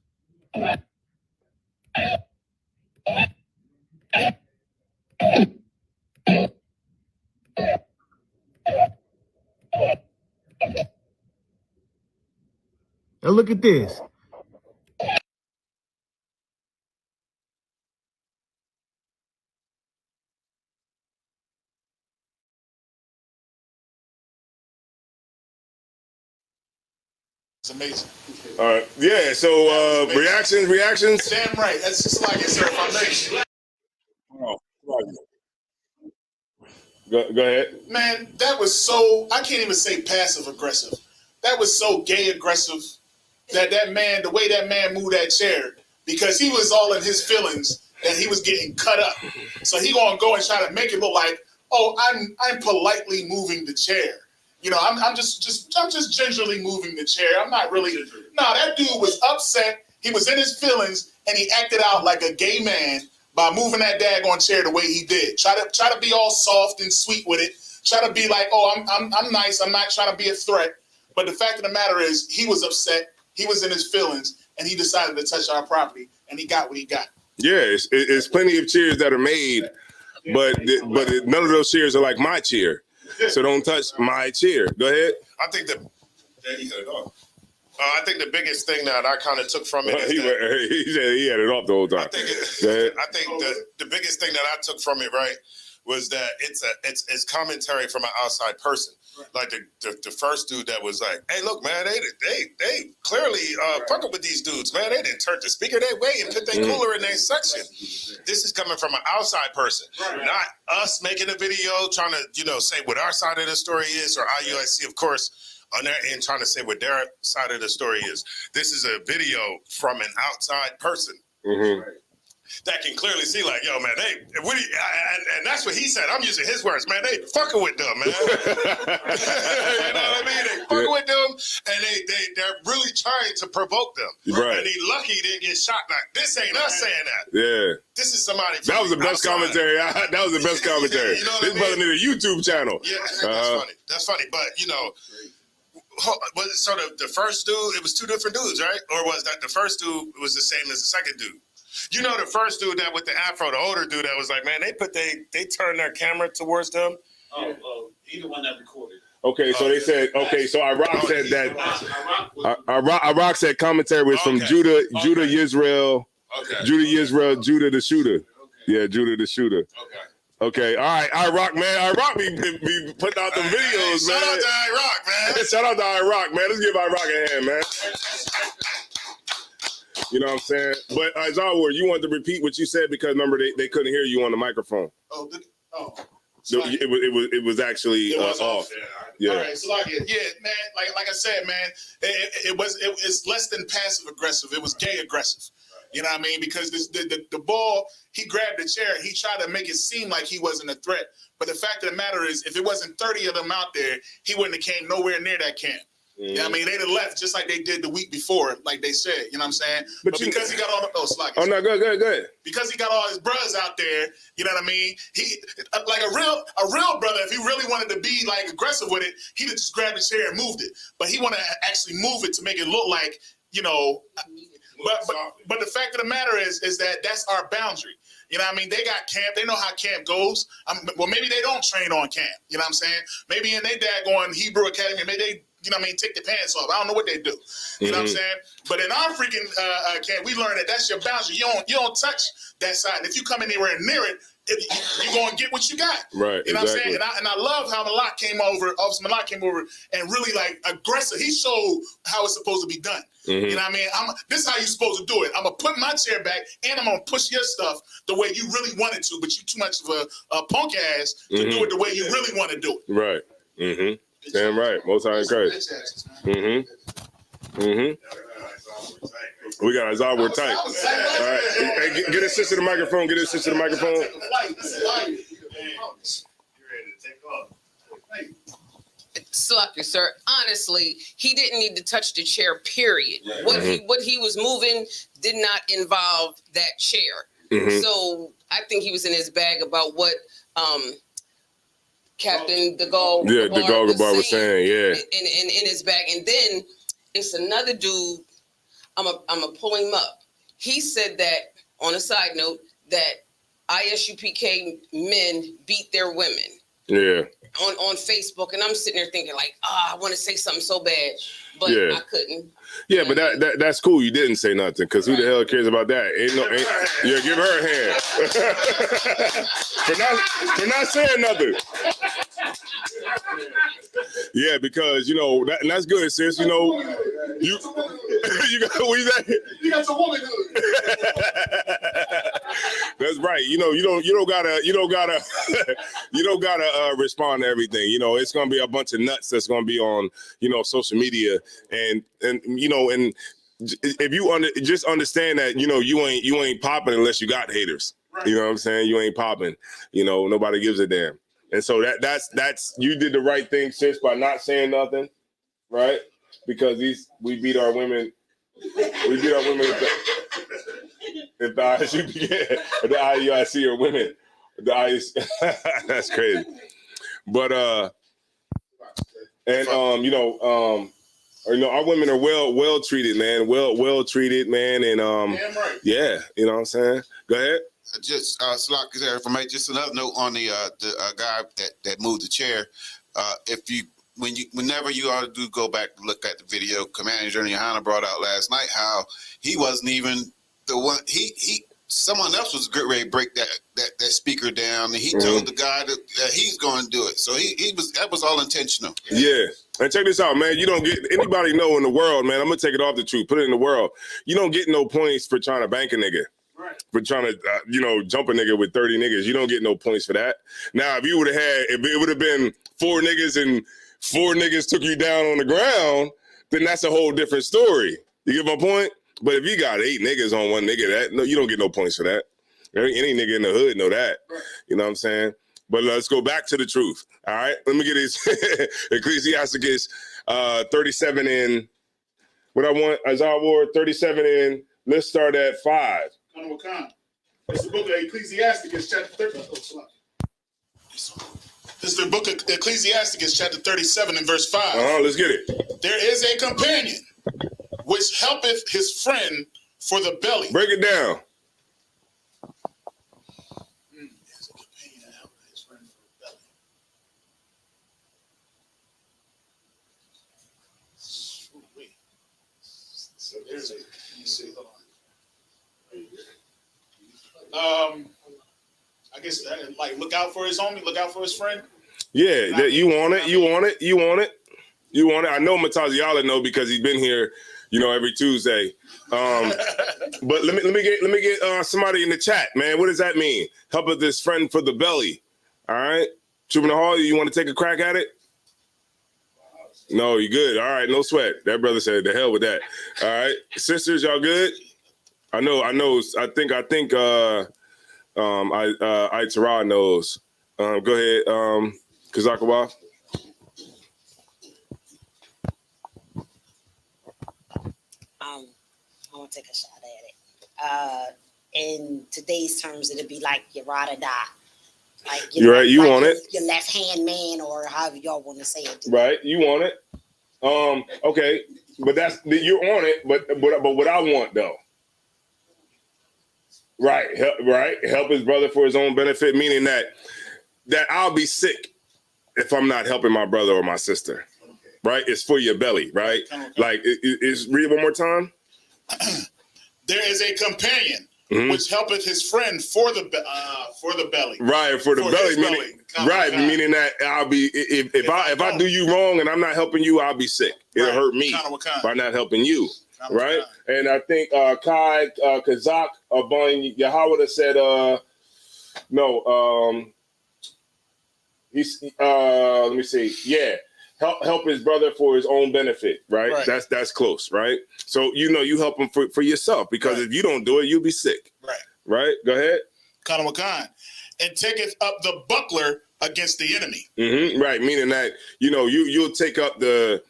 Speaker 11: Now look at this.
Speaker 7: It's amazing.
Speaker 2: All right. Yeah, so reactions?
Speaker 7: Damn right. That's just like it's our foundation.
Speaker 2: Oh, go ahead.
Speaker 7: Man, that was so, I can't even say passive aggressive. That was so gay aggressive that man, the way that man moved that chair, because he was all in his feelings that he was getting cut up. So he gonna go and try to make it look like, oh, I'm politely moving the chair. You know, I'm just gingerly moving the chair. I'm not really. No, that dude was upset. He was in his feelings, and he acted out like a gay man by moving that daggone chair the way he did. Try to be all soft and sweet with it. Try to be like, oh, I'm nice. I'm not trying to be a threat. But the fact of the matter is, he was upset. He was in his feelings, and he decided to touch our property, and he got what he got.
Speaker 2: Yeah, it's plenty of chairs that are made, but none of those chairs are like my chair. So don't touch my chair. Go ahead.
Speaker 8: I think I think the biggest thing that I kind of took from it is
Speaker 2: he said he had it off the whole time.
Speaker 8: I think the biggest thing that I took from it, right, was that it's commentary from an outside person. Like the first dude that was like, hey, look, man, they clearly fucking with these dudes, man. They didn't turn the speaker their way and put their cooler in their section. This is coming from an outside person, not us making a video trying to, say what our side of the story is, or IUIC, of course, on their end trying to say what their side of the story is. This is a video from an outside person. Mm-hmm. That can clearly see, like, yo, man, and that's what he said. I'm using his words, man. They fucking with them, man. You know what I mean? They fucking with them, and they're really trying to provoke them.
Speaker 2: Right.
Speaker 8: And he lucky he didn't get shot. Like, this ain't us saying that.
Speaker 2: Yeah.
Speaker 8: This is somebody.
Speaker 2: That was the best commentary. That was the best commentary.
Speaker 8: You know what
Speaker 2: this brother need a YouTube channel.
Speaker 8: Yeah, that's funny. That's funny, but so the first dude, it was two different dudes, right? Or was that the first dude was the same as the second dude? You know, the first dude that with the afro, the older dude that was like, man, they turned their camera towards them.
Speaker 12: Oh, he the one that recorded.
Speaker 2: Okay, so they said, so Iraq said that, Iraq said commentary was from Judah Yisrael, Judah the shooter. Okay. Yeah, Judah the shooter. Okay, all right, Iraq, man. Iraq be putting out the videos, man.
Speaker 8: Shout out to Iraq, man.
Speaker 2: Shout out to Iraq, man. Let's give Iraq a hand, man. You know what I'm saying? But Azawar, you wanted to repeat what you said because remember they couldn't hear you on the microphone. So it was actually off. Yeah.
Speaker 7: All right, so man, like I said, man, it's less than passive aggressive. It was gay aggressive. You know what I mean? Because the ball, he grabbed the chair. He tried to make it seem like he wasn't a threat. But the fact of the matter is, if it wasn't 30 of them out there, he wouldn't have came nowhere near that camp. Mm. You know what I mean? They'd have left just like they did the week before, like they said. You know what I'm saying? But because he got all the
Speaker 2: go ahead.
Speaker 7: Because he got all his brothers out there, you know what I mean? He like a real brother. If he really wanted to be like aggressive with it, he'd have just grabbed the chair and moved it. But he wanted to actually move it to make it look like, But the fact of the matter is that that's our boundary. You know what I mean? They got camp. They know how camp goes. Well, maybe they don't train on camp. You know what I'm saying? Maybe in they daggone Hebrew Academy, maybe they, take their pants off. I don't know what they do. You know what I'm saying? But in our freaking camp, we learned that that's your boundary. You don't touch that side. If you come anywhere near it, you're going to get what you got.
Speaker 2: Right.
Speaker 7: You know what I'm saying? And I love how Officer Malak came over and really like aggressive. He showed how it's supposed to be done. Mm-hmm. You know what I mean? This is how you're supposed to do it. I'm going to put my chair back and I'm going to push your stuff the way you really wanted to, but you too much of a punk ass to do it the way you really want to do it.
Speaker 2: Right. Mm-hmm. Damn right. Most high in Christ. Mm-hmm. Mm-hmm. We got Azawar tight. All right. Hey, get his sister the microphone. Get his sister the microphone.
Speaker 9: Slucker, sir. Honestly, he didn't need to touch the chair, period. What he was moving did not involve that chair. So I think he was in his bag about what Captain DeGaulle
Speaker 2: was saying,
Speaker 9: in his bag. And then it's another dude, I'm a pull him up. He said that, on a side note, that ISUPK men beat their women.
Speaker 2: Yeah.
Speaker 9: On Facebook, and I'm sitting there thinking like, I want to say something so bad, but I couldn't.
Speaker 2: Yeah, but that's cool. You didn't say nothing, because who the hell cares about that? Yeah, give her a hand for not saying nothing. Yeah, because and that's good, sis. You got what you say?
Speaker 7: You got some womanhood.
Speaker 2: That's right. You don't gotta respond to everything. It's gonna be a bunch of nuts that's gonna be on social media, and if you just understand that you ain't popping unless you got haters. Right. You know what I'm saying? You ain't popping. Nobody gives a damn. And so that's you did the right thing, sis, by not saying nothing, right? Because we beat our women. We beat our women if the ISUPK or the IUIC or women. That's crazy. But our women are well treated, man. Well treated, man. And yeah, you know what I'm saying? Go ahead.
Speaker 13: Just just another note on the guy that moved the chair. Whenever you ought to go back and look at the video, Commander General Yohana brought out last night how he wasn't even the one. Someone else was ready to break that speaker down, and he told the guy that he's going to do it. So that was all intentional.
Speaker 2: Yeah. And check this out, man. You don't get anybody know in the world, man. I'm gonna take it off the truth, put it in the world. You don't get no points for trying to bank a nigga. Right. For trying to, jump a nigga with 30 niggas. You don't get no points for that. Now, if it would have been 4 niggas and 4 niggas took you down on the ground, then that's a whole different story. You get my point? But if you got 8 niggas on one nigga, you don't get no points for that. Any nigga in the hood know that. Right. You know what I'm saying? But let's go back to the truth. All right? Let me get this. Ecclesiasticus 37 in, what I want, Isaiah Ward 37 in, let's start at 5.
Speaker 7: It's the book of Ecclesiasticus, chapter 30. This is the book of Ecclesiasticus, chapter 37, and verse 5.
Speaker 2: Let's get it.
Speaker 7: There is a companion which helpeth his friend for the belly.
Speaker 2: Break it down.
Speaker 7: There's a companion that helpeth his friend for the belly. So there's let me see, hold on. I guess like look out for his homie, look out for his friend.
Speaker 2: Yeah, you want it. I know Mataziala know because he's been here, every Tuesday. But let me get somebody in the chat, man. What does that mean? Help with this friend for the belly. All right, Trubin Hall, you want to take a crack at it? No, you good. All right, no sweat. That brother said, "The hell with that." All right, sisters, y'all good? I know. I think Tara knows. Go ahead, Kazakawa.
Speaker 14: I want to take a shot at it. In today's terms, it'd be like you ride or die. Like
Speaker 2: you're right. You want it?
Speaker 14: Your left hand man, or however y'all want to say it.
Speaker 2: Right. You want it? Okay, but you're on it. But what I want though. Right. Help his brother for his own benefit, meaning that I'll be sick if I'm not helping my brother or my sister. Right? It's for your belly, right? Like, read it one more time.
Speaker 7: There is a companion which helpeth his friend for the belly.
Speaker 2: Right, for the belly, meaning that I'll be if I do you wrong and I'm not helping you, I'll be sick. It'll hurt me by not helping you. Right, and I think Kai Kazak Abun Yahweh said no. He's let me see. Yeah, help his brother for his own benefit. Right. That's close. Right. So you help him for yourself, because if you don't do it, you'll be sick. Right. Go ahead.
Speaker 7: Kanawakan, and taketh up the buckler against the enemy.
Speaker 2: Right, meaning that, you know, you'll take up the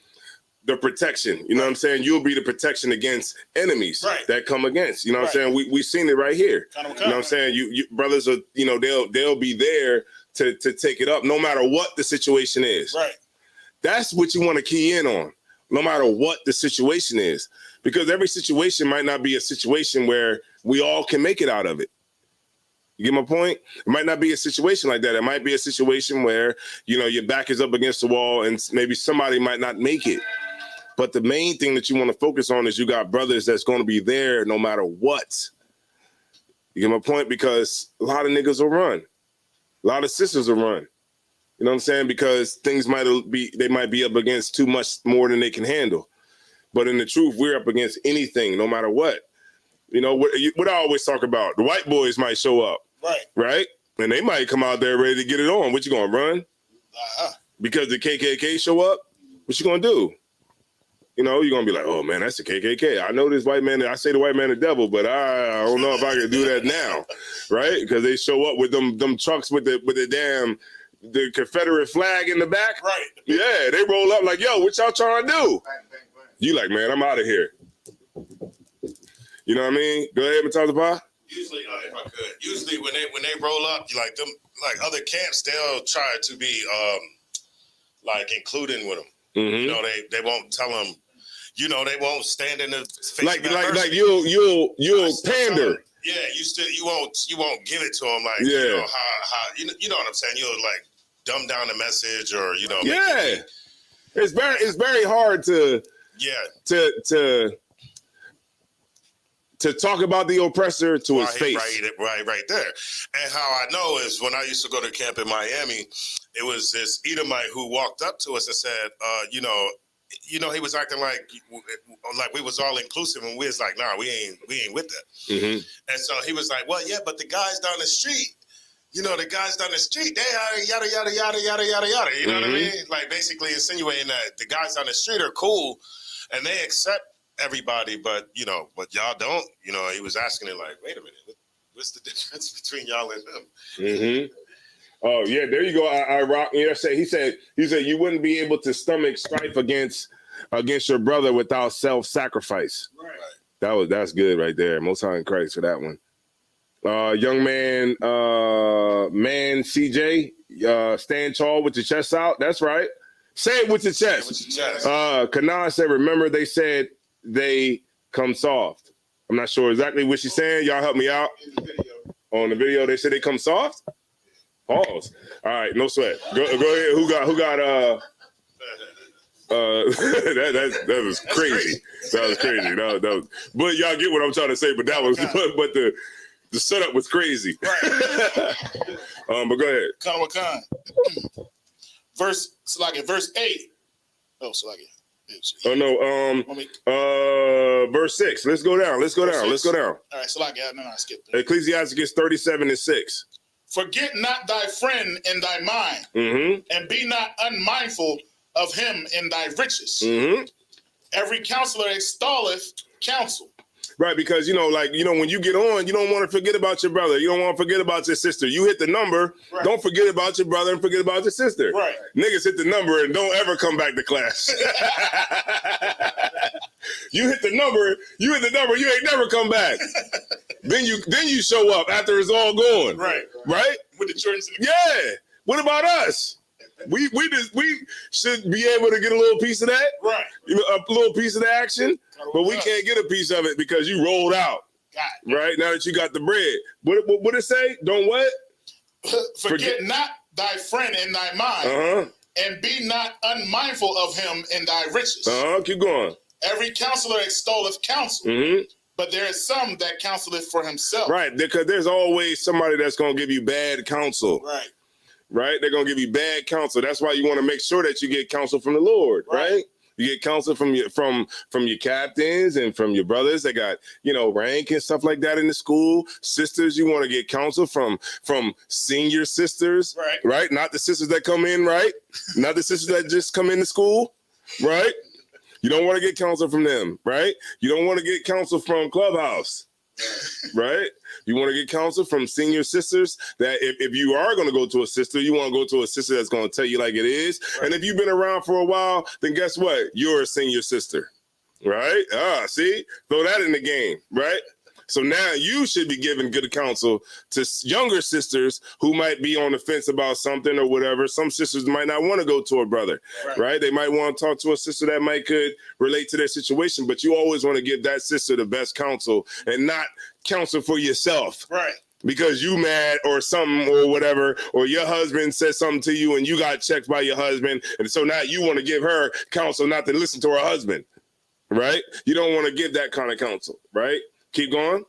Speaker 2: protection. You know what I'm saying? You'll be the protection against enemies that come against. You know what I'm saying? We've seen it right here. You know what I'm saying? You brothers are, you know, they'll be there to take it up no matter what the situation is.
Speaker 7: Right.
Speaker 2: That's what you want to key in on, no matter what the situation is. Because every situation might not be a situation where we all can make it out of it. You get my point? It might not be a situation like that. It might be a situation where, you know, your back is up against the wall and maybe somebody might not make it. But the main thing that you want to focus on is you got brothers that's going to be there no matter what. You get my point? Because a lot of niggas will run. A lot of sisters will run. You know what I'm saying? Because things might be up against too much more than they can handle. But in the truth, we're up against anything, no matter what. You know, what I always talk about, the white boys might show up. Right? And they might come out there ready to get it on. What you going to run? Because the KKK show up? What you going to do? You know, you're going to be like, oh, man, that's the KKK. I know this white man. I say the white man the devil, but I don't know if I can do that now. Right? Because they show up with them trucks with the Confederate flag in the back.
Speaker 7: Right.
Speaker 2: Yeah, they roll up like, yo, what y'all trying to do? You like, man, I'm out of here. You know what I mean? Go ahead, Matazapa.
Speaker 8: Usually, if I could, usually when they roll up, you like them, like other camps, they'll try to be like including with them. You know, they won't tell them. You know, they won't stand in the face
Speaker 2: like
Speaker 8: of
Speaker 2: you'll pander.
Speaker 8: Yeah, you won't give it to them like you know how you know what I'm saying. You'll like dumb down the message or you know.
Speaker 2: Yeah, it's very hard to to talk about the oppressor to his face.
Speaker 8: Right there. And how I know is when I used to go to camp in Miami, it was this Edomite who walked up to us and said, you know, he was acting like we was all inclusive, and we was like, nah, we ain't with that. And so he was like, well, yeah, but the guys down the street, you know, they are yada yada yada yada yada yada. You know what I mean? Like basically insinuating that the guys down the street are cool and they accept everybody, but you know, but y'all don't. You know, he was asking it like, wait a minute, what's the difference between y'all and them?
Speaker 2: Oh yeah, there you go. I rock. You know, he said you wouldn't be able to stomach strife against your brother without self-sacrifice. Right. That's good right there. Most High in Christ for that one. Young man, CJ, stand tall with your chest out. That's right. Say it with your chest. Kanan said, remember they said they come soft. I'm not sure exactly what she's saying. Y'all help me out. On the video, they said they come soft. Pause. All right, no sweat. Go ahead. Who got that was crazy. That was crazy. That was, but y'all get what I'm trying to say. But that was but the setup was crazy. Right. But go ahead.
Speaker 7: Khan. Verse 8. Oh, Salaki.
Speaker 2: Oh no. Verse 6. Let's go down. All right,
Speaker 7: Salaki. No, I skipped.
Speaker 2: Ecclesiastes 37:6.
Speaker 7: Forget not thy friend in thy mind, and be not unmindful of him in thy riches. Every counselor extolleth counsel.
Speaker 2: Right, because, when you get on, you don't want to forget about your brother. You don't want to forget about your sister. You hit the number, don't forget about your brother and forget about your sister.
Speaker 7: Right.
Speaker 2: Niggas hit the number and don't ever come back to class. You hit the number, you ain't never come back. Then you show up after it's all gone.
Speaker 7: Right.
Speaker 2: Right?
Speaker 7: With the children.
Speaker 2: Yeah. What about us? We should be able to get a little piece of that.
Speaker 7: Right.
Speaker 2: A little piece of the action. But we can't get a piece of it because you rolled out. Right? Now that you got the bread. What it say? Don't what?
Speaker 7: Forget not thy friend in thy mind. And be not unmindful of him in thy riches.
Speaker 2: Keep going.
Speaker 7: Every counselor extolleth counsel. But there is some that counseleth for himself.
Speaker 2: Right. Because there's always somebody that's going to give you bad counsel.
Speaker 7: Right.
Speaker 2: Right? They're going to give you bad counsel. That's why you want to make sure that you get counsel from the Lord. Right? You get counsel from your captains and from your brothers that got, rank and stuff like that in the school. Sisters, you want to get counsel from senior sisters, right? Not the sisters that come in, right? Not the sisters that just come into school, right? You don't want to get counsel from them, right? You don't want to get counsel from Clubhouse, right? You want to get counsel from senior sisters that if you are going to go to a sister, you want to go to a sister that's going to tell you like it is. Right. And if you've been around for a while, then guess what? You're a senior sister, right? See? Throw that in the game, right? So now you should be giving good counsel to younger sisters who might be on the fence about something or whatever. Some sisters might not want to go to a brother, right? They might want to talk to a sister that might could relate to their situation, but you always want to give that sister the best counsel and not counsel for yourself.
Speaker 7: Right.
Speaker 2: Because you mad or something or whatever, or your husband said something to you and you got checked by your husband. And so now you want to give her counsel not to listen to her husband, right? You don't want to give that kind of counsel, right? Keep going.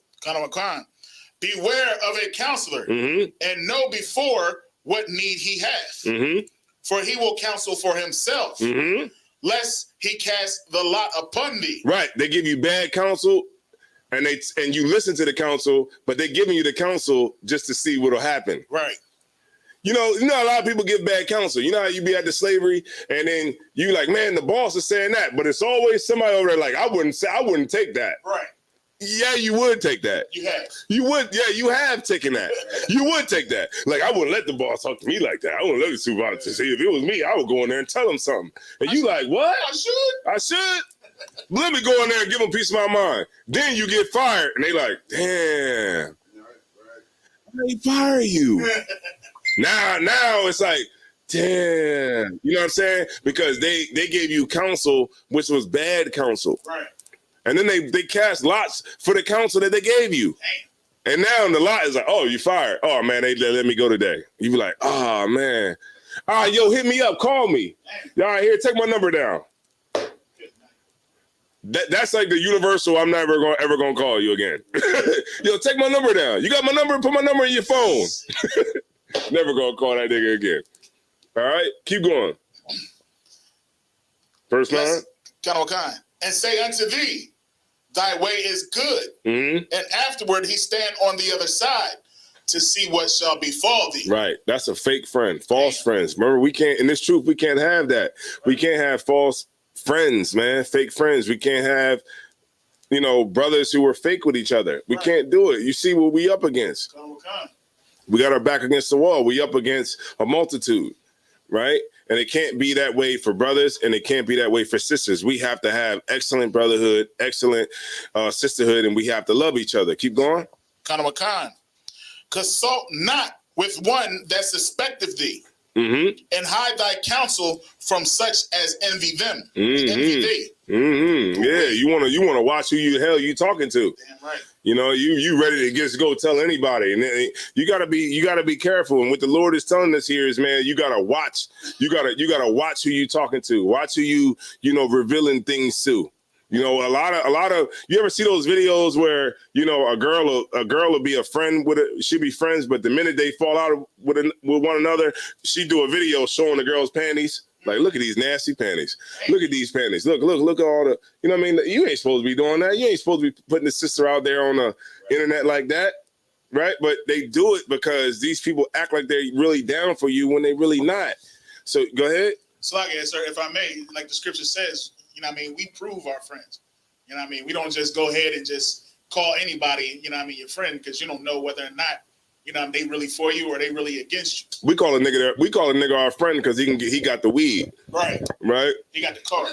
Speaker 7: Beware of a counselor and know before what need he has. For he will counsel for himself, lest he cast the lot upon thee.
Speaker 2: Right. They give you bad counsel and you listen to the counsel, but they're giving you the counsel just to see what'll happen.
Speaker 7: Right.
Speaker 2: You know, a lot of people give bad counsel. You know how you be at the slavery and then you like, man, the boss is saying that, but it's always somebody over there like, I wouldn't take that.
Speaker 7: Right.
Speaker 2: Yeah, you would take that.
Speaker 7: You have.
Speaker 2: You would. Yeah, you have taken that. You would take that. Like, I wouldn't let the boss talk to me like that. I wouldn't let the supervisor say, if it was me, I would go in there and tell him something. And you like, what? I should. Let me go in there and give them peace of my mind. Then you get fired. And they like, damn. They fire you. Now it's like, damn. You know what I'm saying? Because they gave you counsel, which was bad counsel.
Speaker 7: Right.
Speaker 2: And then they cast lots for the counsel that they gave you. Damn. And now the lot is like, oh, you fired. Oh, man, they let me go today. You be like, oh, man. All right, yo, hit me up. Call me. All right, here, take my number down. That's like the universal, I'm never ever going to call you again. Yo, take my number down. You got my number? Put my number in your phone. Never going to call that nigga again. All right, keep going. First line.
Speaker 7: And say unto thee, thy way is good. And afterward he stand on the other side to see what shall befall thee.
Speaker 2: Right. That's a fake friend. False friends. Remember, we can't, in this truth, we can't have that. We can't have false friends, man. Fake friends. We can't have, brothers who are fake with each other. We can't do it. You see what we up against. We got our back against the wall. We up against a multitude, right? And it can't be that way for brothers, and it can't be that way for sisters. We have to have excellent brotherhood, excellent sisterhood, and we have to love each other. Keep going.
Speaker 7: Consult not with one that suspecteth thee, and hide thy counsel from such as envy them. Envy thee.
Speaker 2: Yeah, you wanna watch who you talking to.
Speaker 7: Damn right.
Speaker 2: You ready to just go tell anybody, and then you gotta be careful. And what the Lord is telling us here is, man, you gotta watch. You gotta watch who you talking to. Watch who you revealing things to. A lot of you ever see those videos where a girl will be a friend with she'll be friends, but the minute they fall out with one another, she do a video showing the girl's panties. Like, look at these nasty panties. Look at these panties. Look at all the, you know what I mean? You ain't supposed to be doing that. You ain't supposed to be putting the sister out there on the internet like that, right? But they do it because these people act like they're really down for you when they really not. So go ahead.
Speaker 7: So like, sir, if I may, like the scripture says, we prove our friends. We don't just go ahead and just call anybody, your friend, because you don't know whether or not, they really for you or they really against you.
Speaker 2: We call a nigga our friend because he got the weed.
Speaker 7: Right.
Speaker 2: Right.
Speaker 7: He got the car.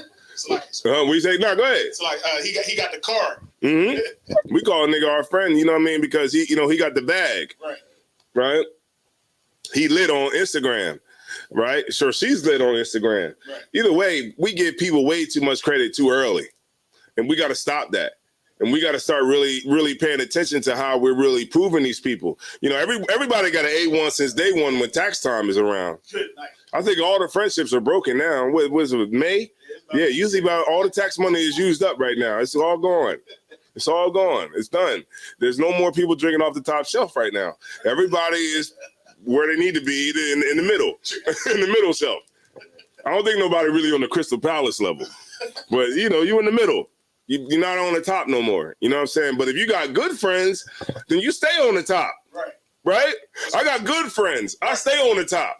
Speaker 7: Like,
Speaker 2: we say, no, go ahead.
Speaker 7: It's like he got the car.
Speaker 2: We call a nigga our friend, because he got the bag.
Speaker 7: Right.
Speaker 2: Right. He lit on Instagram. Right. So she's lit on Instagram. Right. Either way, we give people way too much credit too early. And we got to stop that. And we got to start really, really paying attention to how we're really proving these people. Everybody got an A1 since day one when tax time is around.
Speaker 7: Good night.
Speaker 2: I think all the friendships are broken now. What was it, May? Yeah, usually about all the tax money is used up right now. It's all gone. It's all gone. It's done. There's no more people drinking off the top shelf right now. Everybody is where they need to be, in the middle, in the middle shelf. I don't think nobody really on the Crystal Palace level. But, you in the middle. You're not on the top no more. You know what I'm saying? But if you got good friends, then you stay on the top. Right? I got good friends. I stay on the top.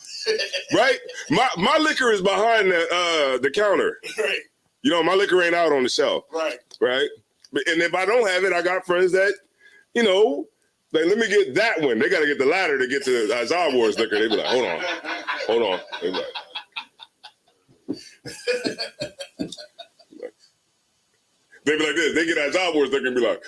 Speaker 2: Right? My liquor is behind the counter.
Speaker 7: Right.
Speaker 2: My liquor ain't out on the shelf.
Speaker 7: Right.
Speaker 2: Right? And if I don't have it, I got friends that, you know, like, let me get that one. They got to get the ladder to get to Azar Wars liquor. They be like, hold on. They be like, they be like this. They get Azar Wars liquor and be like,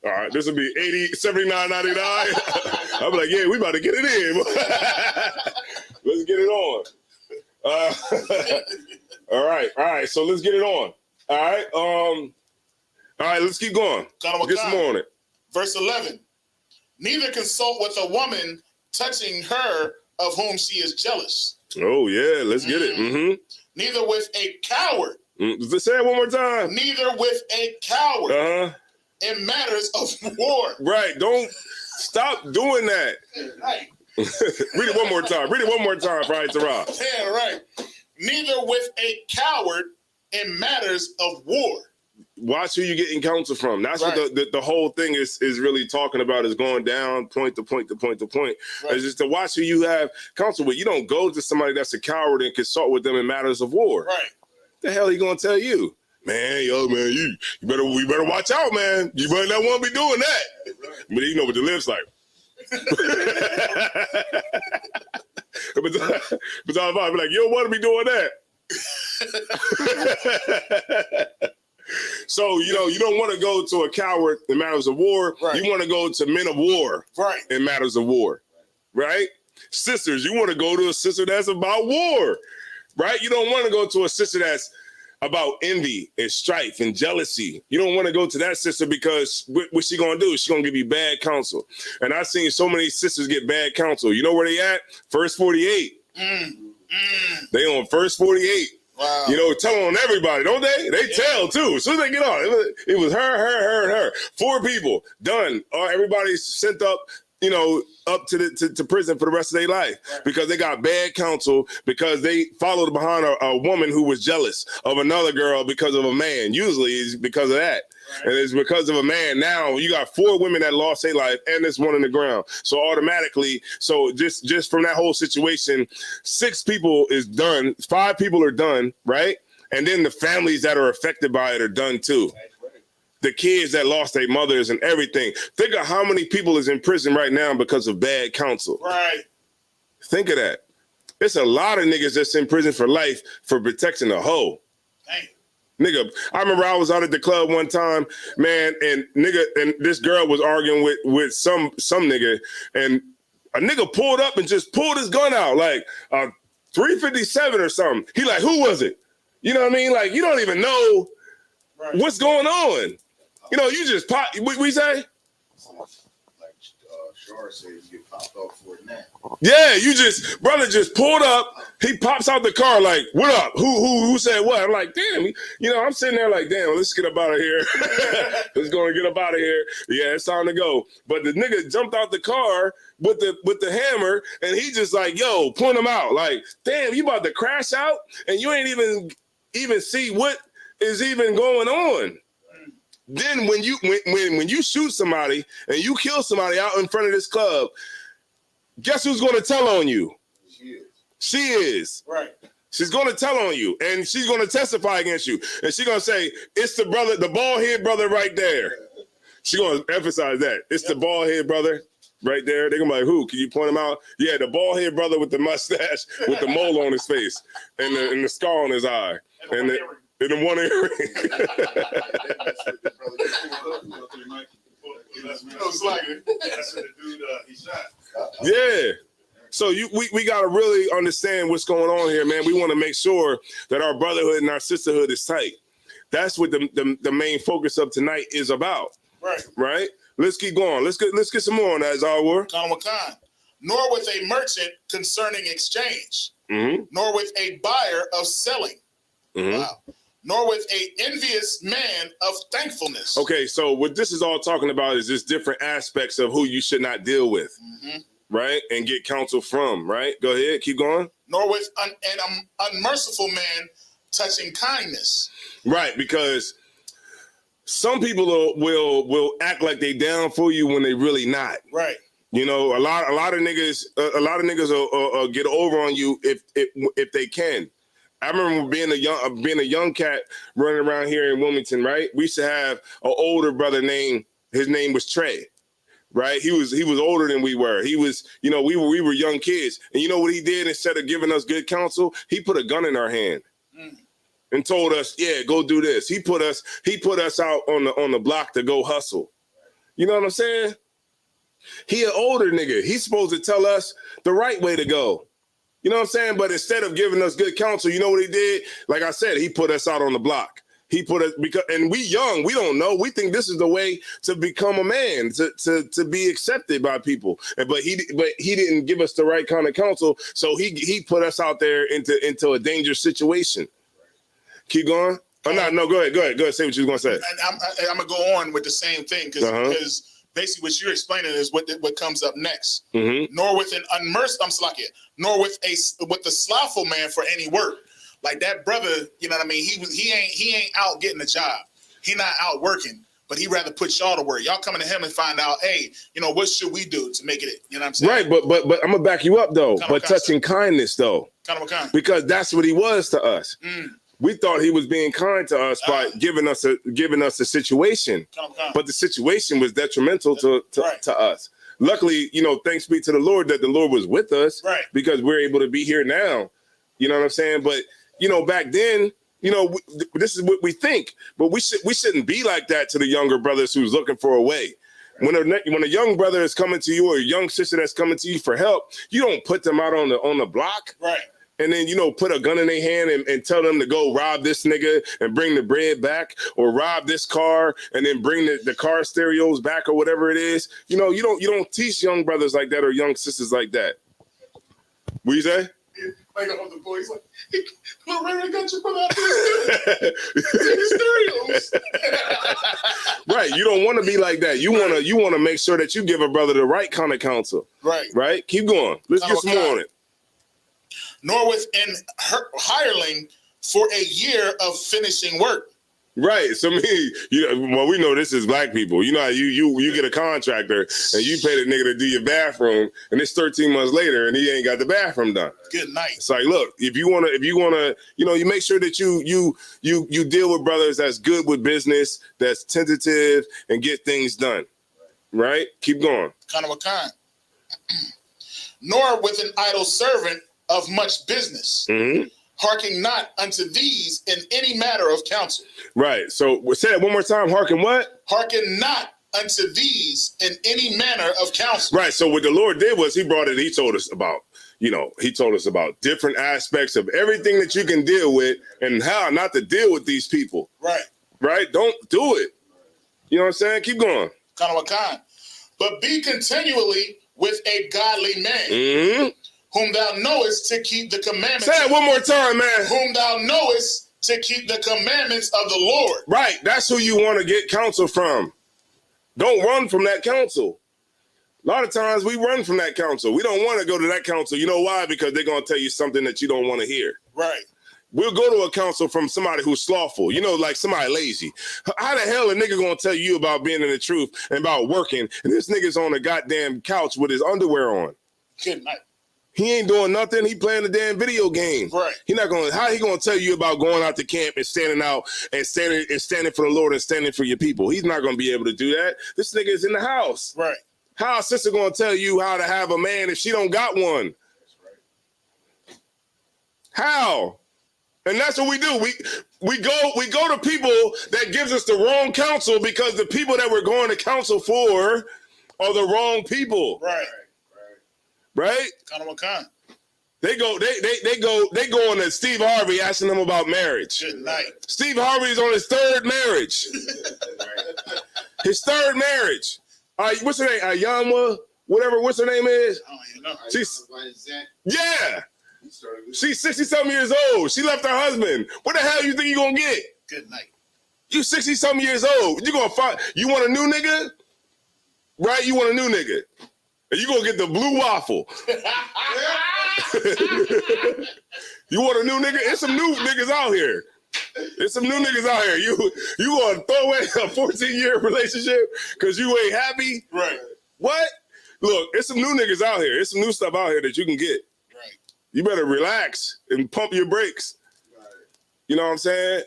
Speaker 2: all right, this will be $79.99. I'll be like, yeah, we about to get it in. Let's get it on. All right. So let's get it on. All right, let's keep going. Get some more on it.
Speaker 7: Verse 11. Neither consult with a woman touching her of whom she is jealous.
Speaker 2: Oh, yeah, let's get it. Mm-hmm.
Speaker 7: Neither with a coward.
Speaker 2: Say it one more time.
Speaker 7: Neither with a coward in matters of war.
Speaker 2: Right. Don't stop doing that.
Speaker 7: Right.
Speaker 2: Read it one more time. Friday Tara.
Speaker 7: Yeah, right. Neither with a coward in matters of war.
Speaker 2: Watch who you're getting counsel from. That's what the whole thing is really talking about, is going down point to point to point to point. Right. It's just to watch who you have counsel with. You don't go to somebody that's a coward and consult with them in matters of war.
Speaker 7: Right.
Speaker 2: The hell he gonna tell you? Man, you better watch out, man. You better not want to be doing that. Right. But you know what the lips like. but I'll be like, you don't want to be doing that. So, you know, you don't want to go to a coward in matters of war. Right. You want to go to men of war in matters of war, right? Sisters, you want to go to a sister that's about war, right? You don't want to go to a sister that's about envy and strife and jealousy. You don't want to go to that sister, because what's she going to do? She's going to give you bad counsel. And I've seen so many sisters get bad counsel. You know where they at? First 48. They on first 48. Wow. You know, tell on everybody, don't they? They tell too. As soon as they get on, it was her, and her. 4 people done. Everybody's sent up, you know, up to prison for the rest of their life because they got bad counsel, because they followed behind a woman who was jealous of another girl because of a man. Usually it's because of that. And it's because of a man. Now you got 4 women that lost their life and this one in the ground. So automatically, just from that whole situation, 6 people is done. 5 people are done, right? And then the families that are affected by it are done too. The kids that lost their mothers and everything. Think of how many people is in prison right now because of bad counsel.
Speaker 7: Right.
Speaker 2: Think of that. It's a lot of niggas that's in prison for life for protecting a hoe.
Speaker 7: Dang.
Speaker 2: Nigga, I remember I was out at the club one time, man, and this girl was arguing with some nigga, and a nigga pulled up and just pulled his gun out, like a 357 or something. He like, who was it? You know what I mean? Like, you don't even know what's going on. You know, you just pop. We say?
Speaker 13: Shar said you get popped off for it now.
Speaker 2: Yeah, brother just pulled up. He pops out the car like, what up? Who said what? I'm like, damn. You know, I'm sitting there like, damn, let's get up out of here. Let's go and get up out of here. Yeah, it's time to go. But the nigga jumped out the car with the hammer, and he just like, yo, point him out. Like, damn, you about to crash out, and you ain't even see what is even going on. Then when you shoot somebody and you kill somebody out in front of this club, guess who's going to tell on you? She is.
Speaker 7: Right.
Speaker 2: She's going to tell on you, and she's going to testify against you, and she's going to say, it's the brother, the bald head brother right there. She's going to emphasize that. It's the bald head brother right there. They're going to be like, who? Can you point him out? Yeah, the bald head brother with the mustache, with the mole on his face, and the scar on his eye. And the one earring. Yeah. So we got to really understand what's going on here, man. We want to make sure that our brotherhood and our sisterhood is tight. That's what the main focus of tonight is about.
Speaker 7: Right.
Speaker 2: Right? Let's keep going. Let's get some more on that, Zawar.
Speaker 7: Nor with a merchant concerning exchange,
Speaker 2: nor
Speaker 7: with a buyer of selling. Wow. Nor with a envious man of thankfulness.
Speaker 2: Okay, so what this is all talking about is just different aspects of who you should not deal with, right? And get counsel from, right? Go ahead, keep going.
Speaker 7: Nor with an unmerciful man touching kindness.
Speaker 2: Right, because some people will act like they down for you when they really not.
Speaker 7: Right.
Speaker 2: You know, a lot of niggas will get over on you if they can. I remember being a young cat running around here in Wilmington, right? We used to have an older brother his name was Trey, right? He was older than we were. He was, we were young kids. And you know what he did? Instead of giving us good counsel, he put a gun in our hand and told us, yeah, go do this. He put us out on the block to go hustle. You know what I'm saying? He an older nigga. He's supposed to tell us the right way to go. You know what I'm saying? But instead of giving us good counsel, you know what he did? Like I said, he put us out on the block. He put us and we young, we don't know. We think this is the way to become a man, to be accepted by people. But he didn't give us the right kind of counsel. So he put us out there into a dangerous situation. Keep going. Oh no, go ahead. Say what you was gonna say.
Speaker 7: And I'm gonna go on with the same thing because basically what you're explaining is what comes up next.
Speaker 2: Mm-hmm.
Speaker 7: Nor with an nor with the slothful man for any work. Like that brother, you know what I mean? He ain't out getting a job. He not out working, but he rather put y'all to work. Y'all coming to him and find out, hey, what should we do to make it? You know what I'm saying?
Speaker 2: Right, but I'm gonna back you up though. But touching kindness though, because that's what he was to us. We thought he was being kind to us by giving us a situation, but the situation was detrimental to us. Luckily, thanks be to the Lord that the Lord was with us, because we're able to be here now. You know what I'm saying? But back then, this is what we think, but we shouldn't be like that to the younger brothers who's looking for a way. When a young brother is coming to you or a young sister that's coming to you for help, you don't put them out on the block, and then put a gun in their hand and tell them to go rob this nigga and bring the bread back, or rob this car and then bring the car stereos back, or whatever it is. You don't teach young brothers like that or young sisters like that. What you say?
Speaker 7: Like all the boys, like, Lorena got your brother out there stereos.
Speaker 2: Right, you don't want to be like that. You want to make sure that you give a brother the right kind of counsel. Right. Keep going. Let's get some more on it.
Speaker 7: Nor with an hireling for a year of finishing work.
Speaker 2: Right. So we know this is black people. You know how you get a contractor and you pay the nigga to do your bathroom, and it's 13 months later and he ain't got the bathroom done.
Speaker 7: Good night.
Speaker 2: It's like, look, if you wanna, you make sure that you deal with brothers that's good with business, that's tentative, and get things done. Right? Keep going.
Speaker 7: Kind of a kind. Nor with an idle servant of much business. Hearken not unto these in any matter of counsel.
Speaker 2: Right. So say it one more time. Hearken what?
Speaker 7: Hearken not unto these in any manner of counsel.
Speaker 2: Right. So what the Lord did was he told us about, he told us about different aspects of everything that you can deal with and how not to deal with these people. Right. Don't do it. You know what I'm saying? Keep going.
Speaker 7: Kind of a kind. But be continually with a godly man. Whom thou knowest to keep the commandments.
Speaker 2: Say it one more time, man.
Speaker 7: Whom thou knowest to keep the commandments of the Lord.
Speaker 2: Right. That's who you want to get counsel from. Don't run from that counsel. A lot of times we run from that counsel. We don't want to go to that counsel. You know why? Because they're going to tell you something that you don't want to hear.
Speaker 7: Right.
Speaker 2: We'll go to a counsel from somebody who's slothful, like somebody lazy. How the hell a nigga going to tell you about being in the truth and about working, and this nigga's on a goddamn couch with his underwear on?
Speaker 7: Good night.
Speaker 2: He ain't doing nothing. He playing a damn video game.
Speaker 7: Right.
Speaker 2: How he gonna tell you about going out to camp and standing out and standing for the Lord and standing for your people? He's not gonna be able to do that. This nigga is in the house.
Speaker 7: Right.
Speaker 2: How a sister gonna tell you how to have a man if she don't got one? How? And that's what we do. We go to people that gives us the wrong counsel because the people that we're going to counsel for are the wrong people. Right?
Speaker 7: Kind of a kind.
Speaker 2: They go on to Steve Harvey asking them about marriage.
Speaker 7: Good night.
Speaker 2: Steve Harvey's on his third marriage. His third marriage. What's her name? Ayanwa, whatever. What's her name is?
Speaker 7: I don't even know.
Speaker 2: Yeah. She's 60-something years old. She left her husband. What the hell you think you gonna get?
Speaker 7: Good night.
Speaker 2: You 60-something years old. You gonna find? You want a new nigga? Right? You want a new nigga? And you gonna get the blue waffle. You want a new nigga? It's some new niggas out here. You gonna throw away a 14-year relationship because you ain't happy?
Speaker 7: Right.
Speaker 2: What? Look, it's some new niggas out here. It's some new stuff out here that you can get.
Speaker 7: Right.
Speaker 2: You better relax and pump your brakes. You know what I'm saying?